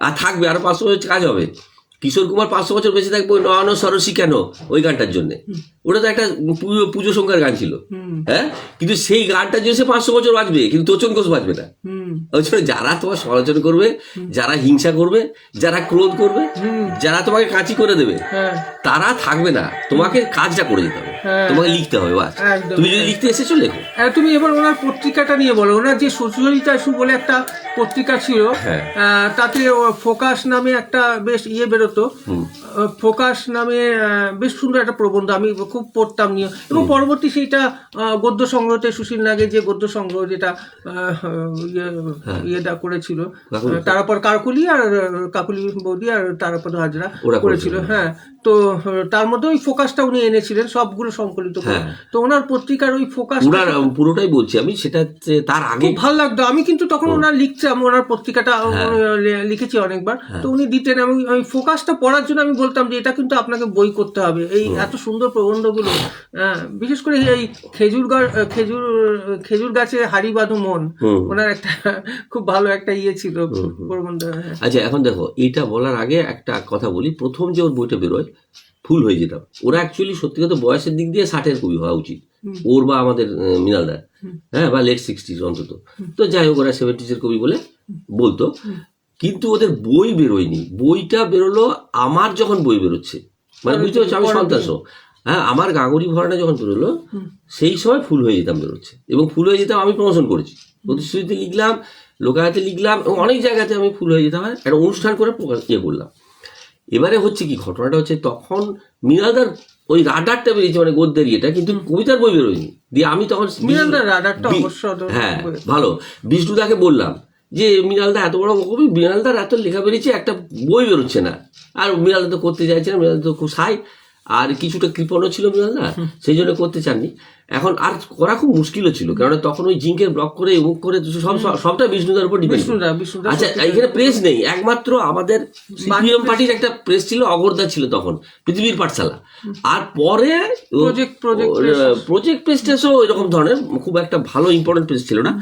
আর থাকবে আরো 500 বছর কাজ হবে। কিশোর কুমার 500 বছর বেঁচে থাকবে ওই নয়ন সরসী কেন ওই গানটার জন্য, ওটা তো একটা পুজো সংখ্যার গান ছিল, হ্যাঁ, কিন্তু সেই গানটার জন্য সে 500 বছর বাঁচবে, কিন্তু তোচন ঘোষ বাঁচবে না। ওই জন্য যারা তোমার সমালোচনা করবে, যারা হিংসা করবে, যারা ক্রোধ করবে, যারা তোমাকে কাঁচি করে দেবে, তারা থাকবে না, তোমাকে কাজটা করে যেতে হবে, তোমাকে লিখতে হবে, বাস। তুমি যদি লিখতে এসেছো লেখো। তুমি এবার ওনার পত্রিকাটা নিয়ে বলো, ওনার যে সুচরিতা ইস্যু বলে একটা পত্রিকা ছিল, তাতে ফোকাস নামে একটা বেশ বেরোতো, ফোকাস নামে বেশ সুন্দর একটা প্রবন্ধ আমি খুব পড়তাম নিয়ে, এবং পরবর্তী সেইটা গদ্য সংগ্রহতে সুশীল নাগের যে গদ্য সংগ্রহ যেটা ইয়েটা করেছিল, তারপর কাকুলি বৌদি আর তারাপদ হাজরা করেছিল, হ্যাঁ, তো তার মধ্যে ওই ফোকাসটা উনি এনেছিলেন সবগুলো সংকলিত করে। তো ওনার পত্রিকার ওই ফোকাস পুরোটাই বলছি আমি, সেটা তার আগে ভালো লাগতো। আমি কিন্তু তখন ওনার লিখতাম, ওনার পত্রিকাটা লিখেছি অনেকবার, তো উনি দিতেন, এবং ওই ফোকাসটা পড়ার জন্য আমি বলতাম যে এটা কিন্তু আপনাকে বই করতে হবে, এই এত সুন্দর প্রবন্ধগুলো, বিশেষ করে এই খেজুর গাছে হাড়ি বাঁধো মন, ওনার একটা খুব ভালো একটা ছিল প্রবন্ধ। আচ্ছা, এখন দেখো এটা বলার আগে একটা কথা বলি, প্রথম যে ওর বইটা বেরোয় ফুল হয়ে যেতাম, ওরা অ্যাকচুয়ালি সত্যি কথা বয়সের দিক দিয়ে 60-এর কবি হওয়া উচিত, ওর বা আমাদের মৃণালদার, হ্যাঁ, বা লেট 60s অন্তত। তো যাই হোক, ওরা 70s-এর কবি বলে বলতো, কিন্তু ওদের বই বেরোয়নি। বইটা বেরোলো আমার যখন বই বেরোচ্ছে, মানে বুঝতে পারছো, আমি সন্ত্রাস, হ্যাঁ, আমার গাঙ্গুরি ভরানা যখন বেরোলো সেই সময় ফুল হয়ে যেতাম বেরোচ্ছে, এবং ফুল হয়ে যেতাম আমি প্রমোশন করেছি, প্রতিশ্রুতিতে লিখলাম, লোকায়তে লিখলাম, এবং অনেক জায়গাতে আমি ফুল হয়ে যেতাম, একটা অনুষ্ঠান করে করলাম। এবারে হচ্ছে কি ঘটনাটা হচ্ছে, তখন মৃণালদার ওই রাডারটা বেরিয়েছে, মানে গদ্যের ইয়েটা, কিন্তু কবিতার বই বেরোয়নি। দিয়ে আমি তখন হ্যাঁ ভালো বিষ্ণুদাকে বললাম যে মৃণালদা এত বড় কবি, মৃণালদার এত লেখা বেরিয়েছে, একটা বই বেরোচ্ছে না। আর মৃণালদা তো করতে চাইছে না, মৃণালদা তো খুব সাই, আর কিছুটা কৃপণও ছিল মৃণালদা, সেই জন্য করতে চাননি। এখন আর করা খুব মুশকিলও ছিল, কারণ তখন ওই জিঙ্কের ব্লক করে মুখ করে সবটা বিষ্ণুদার উপর ডিপেন্ড। আচ্ছা, এখানে প্রেস নেই, একমাত্র আমাদের সিপিএম পার্টির একটা প্রেস ছিল, অগরদা ছিল তখন, পৃথিবীর পাঠশালা। আর পরে প্রজেক্ট প্রেসও ওই রকম ধরনের খুব একটা ভালো ইম্পর্টেন্ট প্রেস ছিল না।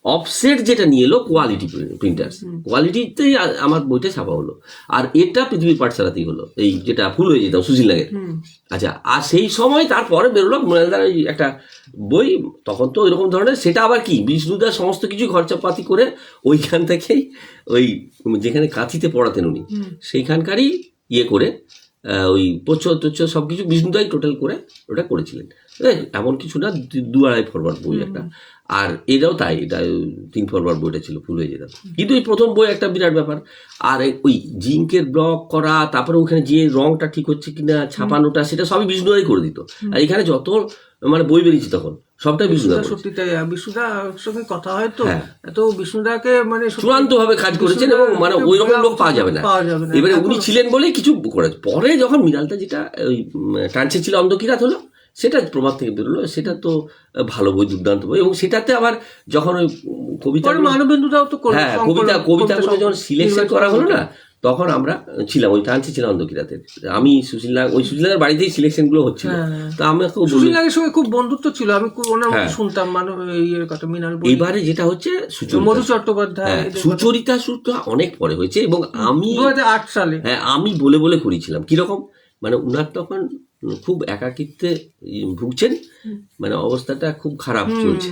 অফসেট যেটা নিয়ে এলো কোয়ালিটি প্রিন্টার্স, কোয়ালিটিতেই আমার বইটা ছাপা হলো। আর এটা পৃথিবীর পাঠশালাতেই হলো, এই যেটা ফুল হয়ে যেতাম সুশীল নাগের। আচ্ছা, আর সেই সময় তারপরে বেরোলো মৃণালদার ওই একটা বই, তখন তো এরকম ধরনের, সেটা আবার কি বিষ্ণুদার সমস্ত কিছু খরচাপাতি করে ওইখান থেকেই ওই যেখানে কাঁথিতে পড়াতেন উনি সেইখানকারই ইয়ে করে ওই প্রচ্ছদ টচ্ছদ সব কিছু বিষ্ণুদাই টোটাল করে ওটা করেছিলেন। এমন কিছু না, 2-2.5 ফরওয়ার্ড বই একটা। আর এটাও তাই, এটা 3 ফরওয়ার্ড বইটা ছিল, ফুল হয়ে যেতাম। কিন্তু এই প্রথম বই একটা বিরাট ব্যাপার। আর ওই জিঙ্কের ব্লক করা, তারপরে ওখানে যে রংটা ঠিক হচ্ছে কিনা ছাপানোটা, সেটা সবই বিষ্ণুদাই করে দিত। আর এখানে যত মানে বই বেরিয়েছে তখন সবটাই বিষ্ণুদা। সত্যি তাই, বিষ্ণুদার সঙ্গে কথা হয় তো, এত বিষ্ণুদাকে মানে চূড়ান্ত ভাবে কাজ করেছেন, এবং মানে ওই রকম লোক পাওয়া যাবে না। এবারে উনি ছিলেন বলেই কিছু করেছে। পরে যখন মৃণালদা যেটা ওই টানছে ছিল অন্ধকিরাত হলো, সেটা প্রভাব থেকে বেরোলো, সেটা তো ভালো বই, দুর্দান্ত বই। এবং সেটাতে আবার যখন ওই কবিতা, মানবেন্দুদাও তো হ্যাঁ কবিতাগুলো যখন সিলেকশন করা হলো না, তখন আমরা ছিলাম ওই টানছি ছিলাম অন্ধকিরাতের। আমি সুশীল নাগ, ওই সুশীল নাগের বাড়িতেই সিলেকশন গুলো হচ্ছিল। তো আমি সুশীল নাগের সঙ্গে খুব বন্ধুত্ব ছিল, আমি ওনার শুনতাম ইয়ের কথা, মৃণাল। এবারে যেটা হচ্ছে মধু চট্টোপাধ্যায়, সুচরিতা সুরটা অনেক পরে হয়েছে। এবং আমি 2008 সালে, হ্যাঁ আমি বলে বলে করেছিলাম কিরকম, মানে উনার তখন খুব একাকিত্বে ভুগছেন, মানে অবস্থাটা খুব খারাপ চলছে।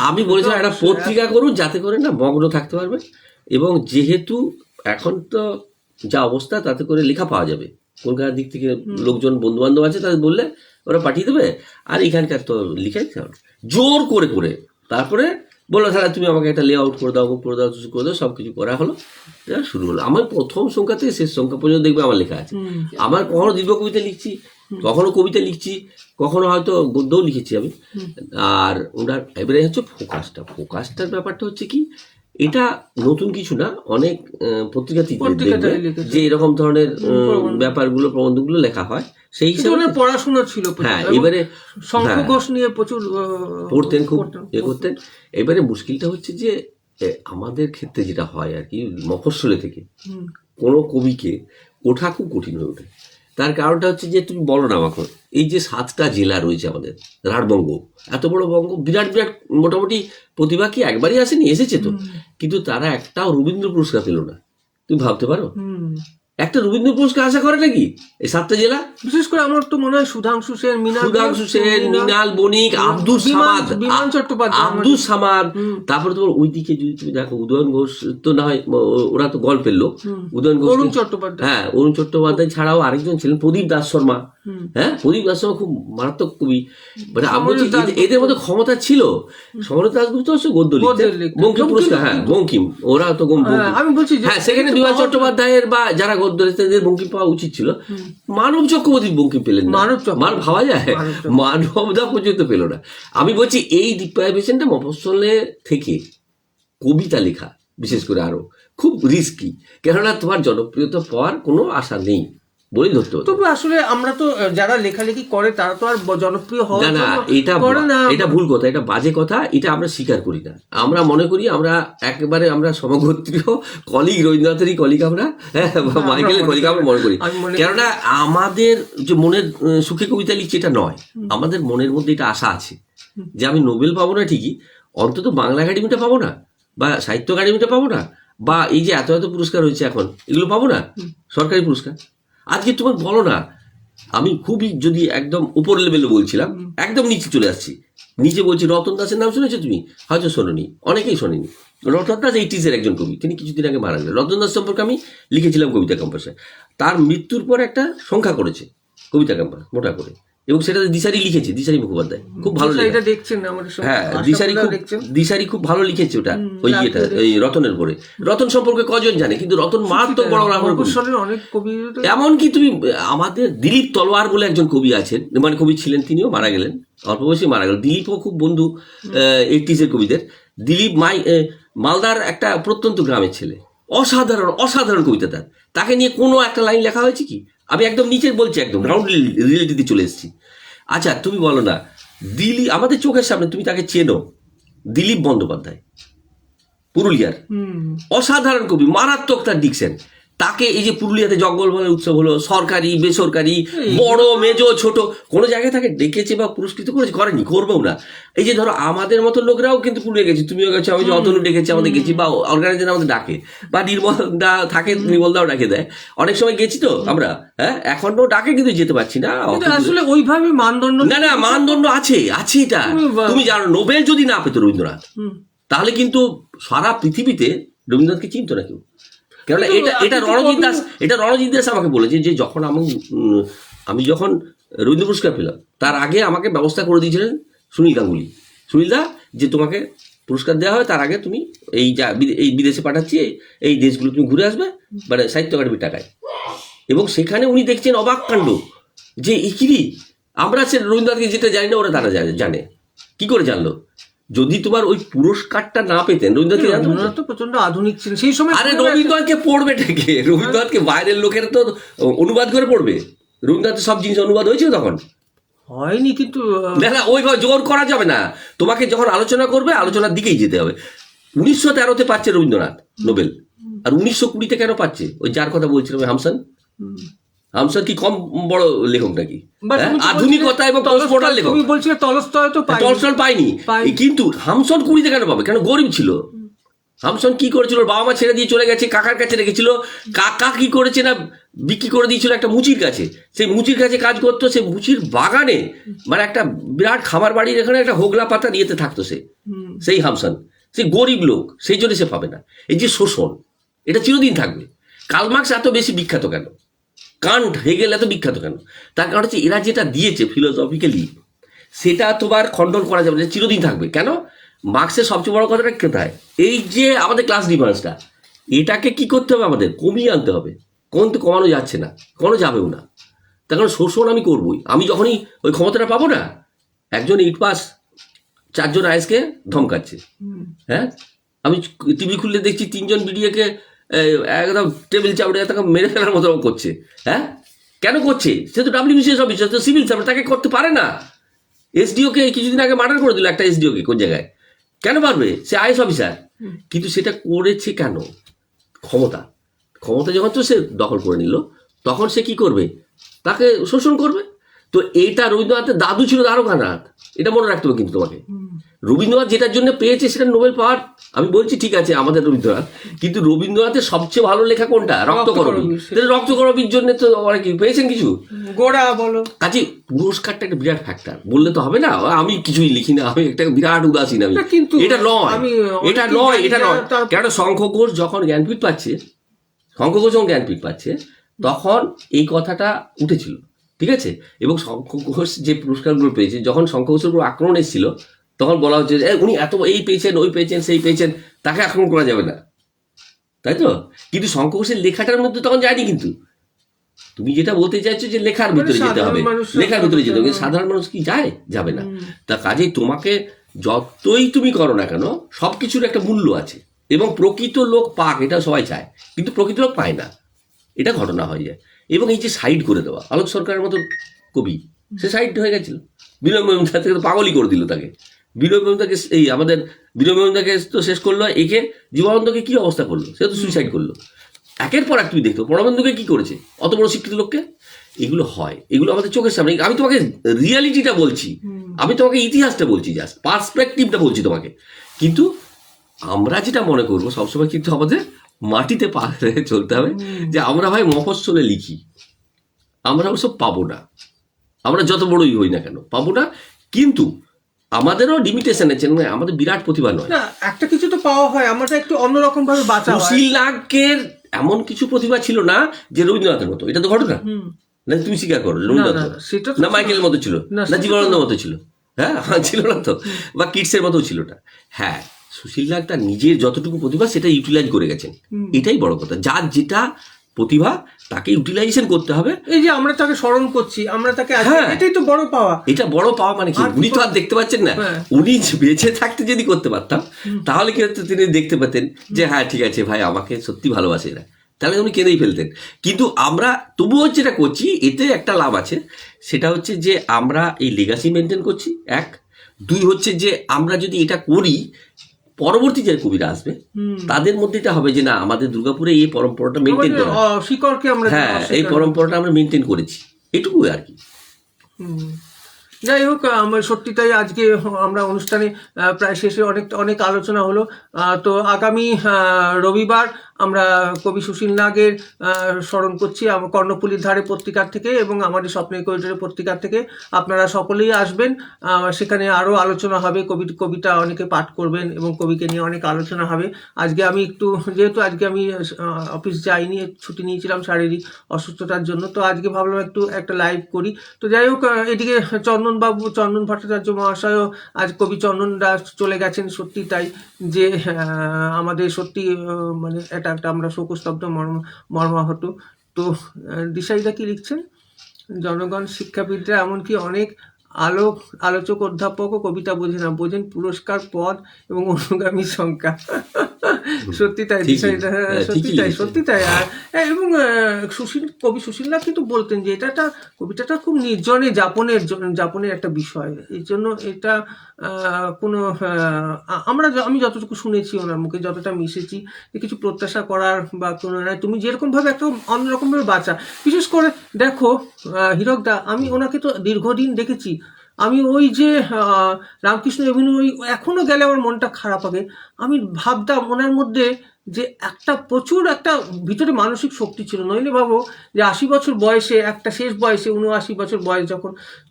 আমি বলেছিলাম একটা পত্রিকা করুন, যাতে করে না মগ্ন থাকতে পারবে, এবং যেহেতু এখন তো যা অবস্থা, তাতে করে লেখা পাওয়া যাবে। কলকাতার দিক থেকে লোকজন বন্ধু বান্ধব আছে, তাদের বললে ওরা পাঠিয়ে দেবে। আর এখানকার তো লিখাই জোর করে করে তারপরে বললো, তাহলে তুমি আমাকে একটা লে আউট করে দাও, করে দাও, করে দাও, সবকিছু করা হলো, শুরু হলো। আমার প্রথম সংখ্যা থেকে শেষ সংখ্যা পর্যন্ত দেখবে আমার লেখা আছে। আমার কখনো দীর্ঘ কবিতা লিখছি, কখনো কবিতা লিখছি, কখনো হয়তো গদ্যও লিখেছি আমি। আর ওনার এবারে হচ্ছে ফোকাসটার ব্যাপারটা হচ্ছে কি, এটা নতুন কিছু না, অনেক পত্রিকাতে যে এরকম ধরনের ব্যাপারগুলো, প্রবন্ধগুলো লেখা হয়, সেই হিসাবে পড়াশোনা ছিল। হ্যাঁ, এবারে শঙ্খ ঘোষ নিয়ে প্রচুর পড়তেন, খুব করতেন। এবারে মুশকিলটা হচ্ছে যে আমাদের ক্ষেত্রে যেটা হয় আর কি, মফস্বলে থেকে কোনো কবিকে ওঠা খুব কঠিন হয়ে ওঠে। তার কারণটা হচ্ছে যে, তুমি বলো না আমাকে, এই যে 7টা জেলা রয়েছে আমাদের, রাঢ়বঙ্গ, এত বড় বঙ্গ, বিরাট বিরাট মোটামুটি প্রতিভা কি একবারই আসেনি, এসেছে তো, কিন্তু তারা একটাও রবীন্দ্র পুরস্কার পেল না। তুমি ভাবতে পারো, একটা রবীন্দ্র পুরস্কার আশা করে নাকি এই 7টা জেলা? বিশেষ করে আমার তো মনে হয় সুধাংশু সেন, মৃণাল বণিক, আব্দুল সামাদ, তারপরে তোমার ওইদিকে যদি তুমি দেখো, উদয়ন ঘোষ তো না হয়, ওরা তো গল্পের লোক, উদয়ন ঘোষ, অরুণ চট্টোপাধ্যায়, হ্যাঁ অরুণ চট্টোপাধ্যায় ছাড়াও আরেকজন ছিলেন প্রদীপ দাস শর্মা। হ্যাঁ, প্রদীপ দাস শর্মা খুব মারাত্মক কবি। মানে আমি বলছি এদের মধ্যে ক্ষমতা ছিল। সমরেশ দাশগুপ্ত অবশ্য গদ্য লিখতেন, বঙ্কিম পুরস্কার, হ্যাঁ বঙ্কিম, ওরা তো আমি বলছি হ্যাঁ, সেখানে বিমান চট্টোপাধ্যায়ের বা যারা গদ্য লিখতেন, বঙ্কিম পাওয়া উচিত ছিল। মানব চক্রবর্তী বঙ্কিম পেলেন না, মান ভাবা যায়, মানবদা পর্যন্ত পেল না। আমি বলছি এই ডিপ্রাইভেশনটা মফস্বলে থেকে কবিতা লেখা বিশেষ করে আরো খুব রিস্কি, কেননা তোমার জনপ্রিয়তা পাওয়ার কোনো আশা নেই বলে ধরতে হবে। তবে আসলে আমরা তো যারা লেখালেখি করে তারা তো আর জনপ্রিয় হওয়ার না, এটা ভুল কথা, এটা বাজে কথা, এটা আমরা স্বীকার করি না। আমরা মনে করি আমরা একেবারে আমরা সমগোত্রীয় কলিগ, রবীন্দ্রনাথেরই কলিগ আমরা, মাইকেলের কলিগ আমরা মনে করি। কেননা আমাদের যে মনের সুখে কবিতা লিখছি এটা নয়, আমাদের মনের মধ্যে এটা আশা আছে যে আমি নোবেল পাবো না ঠিকই, অন্তত বাংলা একাডেমিটা পাবো না, বা সাহিত্য একাডেমিটা পাবো না, বা এই যে এত এত পুরস্কার হয়েছে এখন এগুলো পাবো না, সরকারি পুরস্কার। আজকে তোমার বলো না, আমি খুবই যদি একদম উপর লেভেলে বলছিলাম, একদম নিচে চলে আসছি, নিচে বলছি, রতন দাসের নাম শুনেছো তুমি? হয়তো শোনোনি, অনেকেই শোনেনি। রতন দাস 80s এর একজন কবি, তিনি কিছুদিন আগে মারা গেলেন। রতন দাস সম্পর্কে আমি লিখেছিলাম কবিতা ক্যাম্পাসে। তার মৃত্যুর পর একটা সংখ্যা করেছে কবিতা ক্যাম্পাস মোটা করে, এবং সেটাতে দিশারি লিখেছে, দিশারি মুখোপাধ্যায় খুব ভালো লেখা। হ্যাঁ, দিশারি খুব ভালো লিখেছে ওটা, ওই ইয়েটা, এই রতনের পরে। রতন সম্পর্কে কজন জানে, কিন্তু রতন মারাত্মক বড় অনেক কবি। এমনকি তুমি আমাদের দিলীপ তলোয়ার বলে একজন কবি আছেন, মানে কবি ছিলেন, তিনিও মারা গেলেন, অল্প বয়সে মারা গেলেন। দিলীপও খুব বন্ধু 80s এর কবিদের। দিলীপ মালদার একটা প্রত্যন্ত গ্রামের ছেলে, অসাধারণ অসাধারণ কবিতা তার। তাকে নিয়ে কোনো একটা লাইন লেখা হয়েছে কি? আমি একদম নিচে বলছি, একদম গ্রাউন্ড রিয়েলিটিতে চলে এসেছি। আচ্ছা, তুমি বলো না, দিলীপ আমাদের চোখের সামনে, তুমি তাকে চেনো, দিলীপ বন্দ্যোপাধ্যায়, পুরুলিয়ার অসাধারণ কবি, মারাত্মক তার ডিকশন। তাকে এই যে পুরুলিয়াতে জঙ্গলমহলের উৎসব হলো, সরকারি বেসরকারি বড় মেজো ছোট কোনো জায়গায় তাকে ডেকেছে বা পুরস্কৃত করেছে, করেনি, করবেও না। এই যে ধরো আমাদের মতো লোকরাও কিন্তু পুরুলিয়া গেছি, তুমিও গেছো, আমি যে অতনু ডেকেছি আমাদের গেছি, বা অর্গানাইজার আমাদের ডাকে, বা নির্মলদা থাকে, নির্মলদাও ডাকে দেয়, অনেক সময় গেছি তো আমরা। হ্যাঁ, এখনো ডাকে কিন্তু যেতে পারছি না। আসলে ওইভাবে মানদণ্ড না মানদণ্ড আছে এটা। তুমি জানো নোবেল যদি না পেতো রবীন্দ্রনাথ, তাহলে কিন্তু সারা পৃথিবীতে রবীন্দ্রনাথকে চিনতো না কেউ। কেননা এটা রণজিৎ দাস আমাকে বলেছে যে যখন আমি যখন রবীন্দ্র পুরস্কার পেলাম, তার আগে আমাকে ব্যবস্থা করে দিয়েছিলেন সুনীল গাঙ্গুলি। সুনীল দা, যে তোমাকে পুরস্কার দেওয়া হয় তার আগে তুমি এই বিদেশে পাঠাচ্ছি, এই দেশগুলো তুমি ঘুরে আসবে, মানে সাহিত্য একাডেমির টাকায়। এবং সেখানে উনি দেখছেন অবাক কাণ্ড, যে ইকিরি আমরা সে রবীন্দ্রনাথকে যেটা জানি না ওরা তারা জানে। কি করে জানলো? যদি তোমার ওই পুরস্কারটা না পেতেন, রবীন্দ্রনাথ তো প্রচন্ড আধুনিক ছিলেন সেই সময়। আরে রবীন্দ্রনাথকে পড়বে কে? রবীন্দ্রনাথকে বাইরের লোকের তো অনুবাদ করে পড়বে। রবীন্দ্রনাথের সব জিনিস অনুবাদ হয়েছিল তখন? হয়নি, কিন্তু না ওইভাবে জোর করা যাবে না। তোমাকে যখন আলোচনা করবে আলোচনার দিকেই যেতে হবে। 1913-তে পাচ্ছে রবীন্দ্রনাথ নোবেল, আর 1920-তে কেন পাচ্ছে? ওই যার কথা বলছিলাম হামসান। হামসান কি কম বড় লেখক নাকি? আধুনিকতা এবং পোস্টমডার্ন লেখক। তুমি বলছিলে টলস্টয় তো পাইনি, কিন্তু হামসন 20-তে কেন পাবে? কেন? গরিব ছিল। হামসন কি করেছিল? বাবা মা ছেড়ে দিয়ে চলে গেছে, কাকার কাছে রেখেছিল। কাকা কি করেছে না, বিক্রি করে দিয়েছিল একটা মুচির কাছে। সেই মুচির কাছে কাজ করতো, সেই মুচির বাগানে, মানে একটা বিরাট খামার বাড়ির এখানে একটা হোগলা পাতা নিয়েতে থাকতো সে, সেই হামসন। সে গরিব লোক, সেই জন্য সে পাবে না। এই যে শোষণ, এটা চিরদিন থাকবে। কার্ল মার্কস এত বেশি বিখ্যাত কেন? কান্ট, হেগেল এত বিখ্যাত কেন? তার কারণ হচ্ছে এরা যেটা দিয়েছে ফিলোসফিক্যালি, সেটা তোমার খণ্ডন করা যাবে না, চিরদিন থাকবে। কেন? মার্কসের সবচেয়ে বড় কথাটা কোথায়? এই যে আমাদের ক্লাস ডিফারেন্সটা, এটাকে কি করতে হবে? আমাদের কমিয়ে আনতে হবে। কিন্তু কমানো যাচ্ছে না, কমানো যাবেও না। তার কারণ শোষণ আমি করবই। আমি যখনই ওই ক্ষমতাটা পাবো না, একজন ইট পাস 4 জন আইএসকে ধমকাচ্ছে। হ্যাঁ, আমি টিভি খুললে দেখছি 3 জন বিডিএকে একদম টেবিল চাপড়ে তাকে মেরে ফেলার মতো করছে। হ্যাঁ, কেন করছে? সে তো WBCS অফিসার, তো সিভিল সার্ভেন্ট, তাকে করতে পারে না। এসডিওকে কিছুদিন আগে মার্ডার করে দিল একটা এসডিওকে, কোন জায়গায়? কেন পারবে? সে আইএস অফিসার। কিন্তু সেটা করেছে কেন? ক্ষমতা যখন তো সে দখল করে নিল, তখন সে কি করবে? তাকে শোষণ করবে। তো এটা রবীন্দ্রনাথের দাদু ছিল দ্বারকানাথ, এটা মনে রাখতে হবে কিন্তু তোমাকে। রবীন্দ্রনাথ যেটার জন্য পেয়েছে সেটা নোবেল পাওয়ার, আমি বলছি ঠিক আছে আমাদের রবীন্দ্রনাথ, কিন্তু রবীন্দ্রনাথের সবচেয়ে ভালো লেখা কোনটা? রক্তকরবী। রক্তকরবীর জন্য তো অনেক পেয়েছেন কিছু। গোড়া বলো, কাজে পুরস্কারটা একটা বিরাট ফ্যাক্টর। বললে তো হবে না আমি কিছুই লিখি না, আমি একটা বিরাট উদাসীন আমি। কিন্তু এটা নয়। কেন? শঙ্খ ঘোষ যখন জ্ঞানপীঠ পাচ্ছে, তখন এই কথাটা উঠেছিল, ঠিক আছে? এবং শঙ্খ ঘোষ যে পুরস্কারগুলো পেয়েছে, যখন শঙ্খ ঘোষের উপর আক্রমণ এসেছিল, তখন বলা হচ্ছে উনি এত এই পেয়েছেন, ওই পেয়েছেন, সেই পেয়েছেন, তাকে আক্রমণ করা যাবে না, তাই তো? কিন্তু শঙ্খ ঘোষের লেখাটার মধ্যে তখন যায়নি। কিন্তু তুমি যেটা বলতে চাইছো যে লেখার ভিতরে যেতে হবে, লেখার ভিতরে যেতে হবে, সাধারণ মানুষ কি যাবে না। তা কাজেই তোমাকে যতই তুমি করো না কেন, সবকিছুর একটা মূল্য আছে। এবং প্রকৃত লোক পাক, এটা সবাই চায়, কিন্তু প্রকৃত লোক পায় না, এটা ঘটনা হয়ে যায়। এবং এই যে সাইড করে দেওয়া, আলোক সরকারের মতো কবি, সে সাইড হয়ে গেছিল। বিনয় মজুমদার থেকে তো পাগলই করে দিল তাকে। বিনয় মজুমদারকে আমাদের বিনয় মজুমদারকে তো শেষ করলো, একে জীবনানন্দকে কি অবস্থা করলো? সে তো সুইসাইড করলো। একের পর এক তুমি দেখতো প্রণবেন্দুকে কি করেছে, অত বড় শিক্ষিত লোককে। এগুলো হয়, এগুলো আমাদের চোখের সামনে। আমি তোমাকে রিয়ালিটিটা বলছি, আমি তোমাকে ইতিহাসটা বলছি, জাস্ট পার্সপেক্টিভটা বলছি তোমাকে। কিন্তু আমরা যেটা মনে করবো সবসময়, কিন্তু আমাদের মাটিতে পা রেখে চলতে হবে, যে আমরা ভাই মফস্বলে লিখি, আমরা ওসব পাবো না। আমরা যত বড়ই হই না কেন পাবো না। কিন্তু আমাদেরও লিমিটেশন আছে, আমাদের বিরাট প্রতিভা নয়। একটা কিছু তো পাওয়া হয়, আমরা একটু অন্যরকম ভাবে বাঁচা হয়। সুশীল নাগের এমন কিছু প্রতিভা ছিল না যে রবীন্দ্রনাথের মতো, এটা তো ঘটনা না? তুমি স্বীকার করো রবীন্দ্রনাথ না মাইকেলের মতো ছিল না, জীবনানন্দের মতো ছিল? হ্যাঁ, ছিল না তো। বা কিটসের মতো ছিল না। হ্যাঁ, সুশীল নাগ তার নিজের যতটুকু প্রতিভা সেটা ইউটিলাইজ করে গেছেন, এটাই বড় কথা। যার যেটা প্রতিভা তাকে ইউটিলাইজেশন করতে হবে। এই যে আমরা তাকে স্মরণ করছি, আমরা তাকে, এটাই তো বড় পাওয়া। এটা বড় পাওয়া মানে কি? উনি তো আর দেখতে পাচ্ছেন না। উনি বেঁচে থাকতে যদি করতে পারতাম, তাহলে কি হতো? তিনি দেখতে পেতেন যে হ্যাঁ ঠিক আছে ভাই, আমাকে সত্যি ভালোবাসে এরা, তাহলে উনি কেঁদেই ফেলতেন। কিন্তু আমরা তবুও যেটা করছি, এতে একটা লাভ আছে, সেটা হচ্ছে যে আমরা এই লেগাসি মেনটেন করছি, 1। 2 হচ্ছে যে আমরা যদি এটা করি, পরবর্তী যে কবিরা আসবে তাদের মধ্যে এটা হবে যে না আমাদের দুর্গাপুরে এই পরম্পরাটা মেনটেন করা, শিকড়কে আমরা হ্যাঁ এই পরম্পরাটা আমরা মেনটেন করেছি, এটুকু আর কি। যাই হোক, আমার সত্যি তাই আজকে আমরা অনুষ্ঠানে প্রায় শেষে অনেক আলোচনা হলো। তো আগামী রবিবার আমরা কবি সুশীল নাগের স্মরণ করছি কর্ণফুলীর ধারে পত্রিকার থেকে এবং আমাদের স্বপ্নের করিডোরের পত্রিকার থেকে। আপনারা সকলেই আসবেন, সেখানে আরও আলোচনা হবে, কবিতা অনেকে পাঠ করবেন এবং কবিকে নিয়ে অনেক আলোচনা হবে। আজকে আমি যেহেতু আজকে আমি অফিস যাইনি, ছুটি নিয়েছিলাম শারীরিক অসুস্থতার জন্য, তো আজকে ভাবলাম একটা লাইভ করি। তো যাই হোক, এদিকে চন্দন ভট্টাচার্য মহাশয়ও আজ কবি চন্দন দাস চলে গেছেন। সত্যি তাই যে আমাদের সত্যি মানে একটা আমরা শোকস্তব্ধ মর্মাহত। তো দিশাইদা কি লিখছেন, জনগণ শিক্ষাবিদরা এমনকি অনেক আলোচক অধ্যাপক ও কবিতা বোঝেন পুরস্কার পদ এবং অনুগামী সংখ্যা। সত্যি তাই দিশাইদা, সত্যি তাই। আর এবং কবি সুশীলদা কিন্তু বলতেন যে কবিতাটা খুব নির্জনে যাপনের একটা বিষয়। এই জন্য এটা কোনো আমি যতটুকু শুনেছি ওনার মুখে, যতটা মিশেছি, যে কিছু প্রত্যাশা করার বা কোনো তুমি যেরকম ভাবে একটা অন্যরকম ভাবে বাঁচা। বিশেষ করে দেখো হীরকদা, আমি ওনাকে তো দীর্ঘদিন দেখেছি। আমি ওই যে রামকৃষ্ণ এভিনিউ এখনো গেলে আমার মনটা খারাপ হবে। আমি ভাবতাম ওনার মধ্যে যে প্রচুর একটা ভিতরে মানসিক শক্তি ছিল। নইলে ভাবো যে 80 বছর বয়সে, শেষ বয়সে 79 বছর বয়স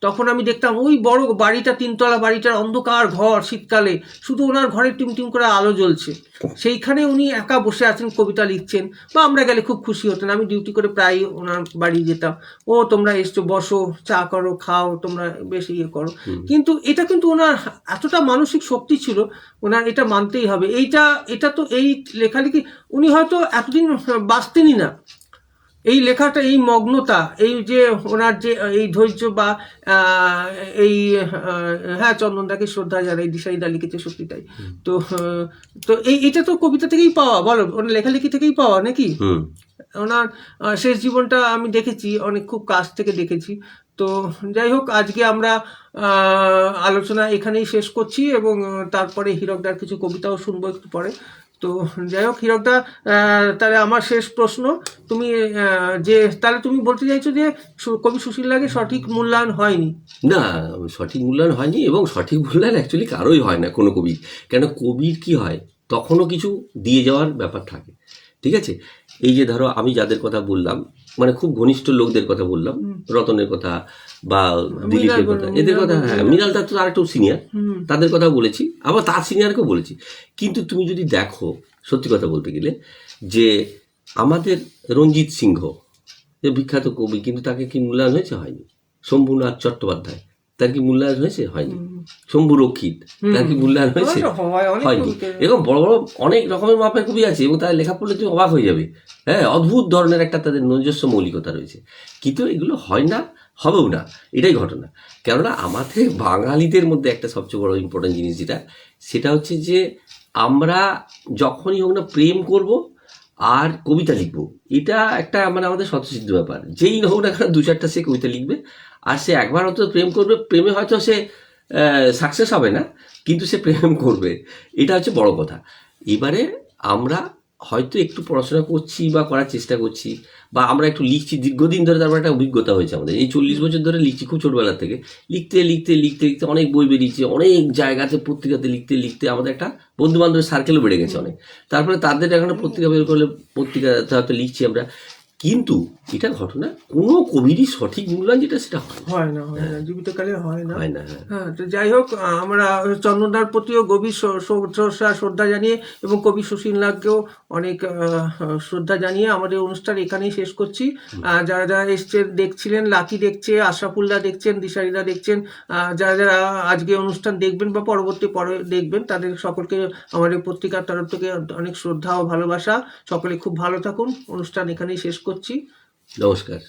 তখন আমি দেখতাম ওই বড় বাড়িটা, 3তলা বাড়িটার অন্ধকার ঘর, শীতকালে শুধু ওনার ঘরে টিম করে আলো জ্বলছে, সেইখানে উনি একা বসে আছেন, কবিতা লিখছেন। বা আমরা গেলে খুব খুশি হতেন। আমি ডিউটি করে প্রায় ওনার বাড়ি যেতাম। তোমরা এসছো, বসো, চা করো, খাও, তোমরা বেশ করো। কিন্তু এটা কিন্তু ওনার এতটা মানসিক শক্তি ছিল, ওনার এটা মানতেই হবে। এটা তো এই লেখালেখি উনি হয়তো এতদিন বাঁচতেনই না। এই লেখাটা, এই মগ্নতা, এই যে ওনার যে এই ধৈর্য বা এই হ্যাঁ, চন্দনদাকে শ্রদ্ধা জানাই, দিশাইদা লিখেছে, সত্যি তাই। তো এটা তো কবিতা থেকেই পাওয়া, বলো, ওনার লেখালেখি থেকেই পাওয়া নাকি? ওনার শেষ জীবনটা আমি দেখেছি, খুব কাছ থেকে দেখেছি। তো যাই হোক, আজকে আমরা আলোচনা এখানেই শেষ করছি এবং তারপরে হীরকদার কিছু কবিতাও শুনবো একটু পরে। তো যাই হোক, হীরকদা, তাহলে আমার শেষ প্রশ্ন, তাহলে তুমি বলতে চাইছো যে কবি সুশীল নাগের সঠিক মূল্যায়ন হয়নি? না, সঠিক মূল্যায়ন হয়নি, এবং সঠিক মূল্যায়ন অ্যাকচুয়ালি কারোই হয় না কোনো কবি। কেন, কবির কি হয়, তখনও কিছু দিয়ে যাওয়ার ব্যাপার থাকে, ঠিক আছে? এই যে ধরো আমি যাদের কথা বললাম, মানে খুব ঘনিষ্ঠ লোকদের কথা বললাম, রতনের কথা বা দিলীপের কথা, এদের কথা, হ্যাঁ, মৃণাল দত্ত আর একটু সিনিয়র, তাদের কথা বলেছি, আবার তার সিনিয়রকেও বলেছি। কিন্তু তুমি যদি দেখো, সত্যি কথা বলতে গেলে, যে আমাদের রঞ্জিত সিংহ যে বিখ্যাত কবি, কিন্তু তাকে কি মূল্যায়ন হয়েছে? হয়নি। শম্ভুনাথ চট্টোপাধ্যায়, তার কি মূল্যায়ন হয়েছে? হয়নি। শম্ভু রক্ষিত, তার কি মূল্যায়ন হয়েছে? হয়নি। এরকম বড় বড় অনেক রকমের মাপের কবি আছে, এবং তার লেখা পড়লে তুমি অবাক হয়ে যাবে। হ্যাঁ, অদ্ভুত ধরনের একটা তাদের নিজস্ব মৌলিকতা রয়েছে, কিন্তু এগুলো হয় না, হবেও না, এটাই ঘটনা। কেননা আমাদের বাঙালিদের মধ্যে একটা সবচেয়ে বড় ইম্পর্টেন্ট জিনিস সেটা হচ্ছে যে আমরা যখনই হোক না প্রেম করব আর কবিতা লিখবো, এটা একটা মানে আমাদের স্বতঃসিদ্ধ ব্যাপার। যেই হোক না কেন 2-4টা সে কবিতা লিখবে, আর সে একবার হয়তো প্রেম করবে, প্রেমে হয়তো সে সাকসেস হবে না, কিন্তু সে প্রেম করবে, এটা হচ্ছে বড় কথা। এবারে আমরা হয়তো একটু পড়াশোনা করছি বা করার চেষ্টা করছি, বা আমরা একটু লিখছি দীর্ঘদিন ধরে, তারপর একটা অভিজ্ঞতা হয়েছে আমাদের। এই 40 বছর ধরে লিখছি, খুব ছোটবেলা থেকে লিখতে লিখতে লিখতে লিখতে অনেক বই বেরিয়েছে, অনেক জায়গাতে পত্রিকাতে লিখতে লিখতে আমাদের একটা বন্ধু বান্ধবের সার্কেলও বেড়ে গেছে অনেক। তারপরে তাদের এখানে পত্রিকা বের করলে পত্রিকাতে হয়তো লিখছি আমরা, কিন্তু এটা ঘটনা কোনো কবিরই সঠিক মূল্যায়ন যেটা সেটা হয় না, জীবিতকালে হয় না। হ্যাঁ, তো যাই হোক, আমরা চন্দনদার প্রতিও গভীর শ্রদ্ধা জানিয়ে এবং কবি সুশীল নাগকেও অনেক শ্রদ্ধা জানিয়ে আমাদের অনুষ্ঠান এখানেই শেষ করছি। যারা যারা এসছেন, দেখছিলেন, লাকি দেখছে, আশরাফুল্লাহ দেখছেন, দিশারিদা দেখছেন, যারা যারা আজকে অনুষ্ঠান দেখবেন বা পরে দেখবেন, তাদের সকলকে আমাদের পত্রিকার তরফ থেকে অনেক শ্রদ্ধা ও ভালোবাসা। সকলে খুব ভালো থাকুন। অনুষ্ঠান এখানেই শেষ করছি। নমস্কার।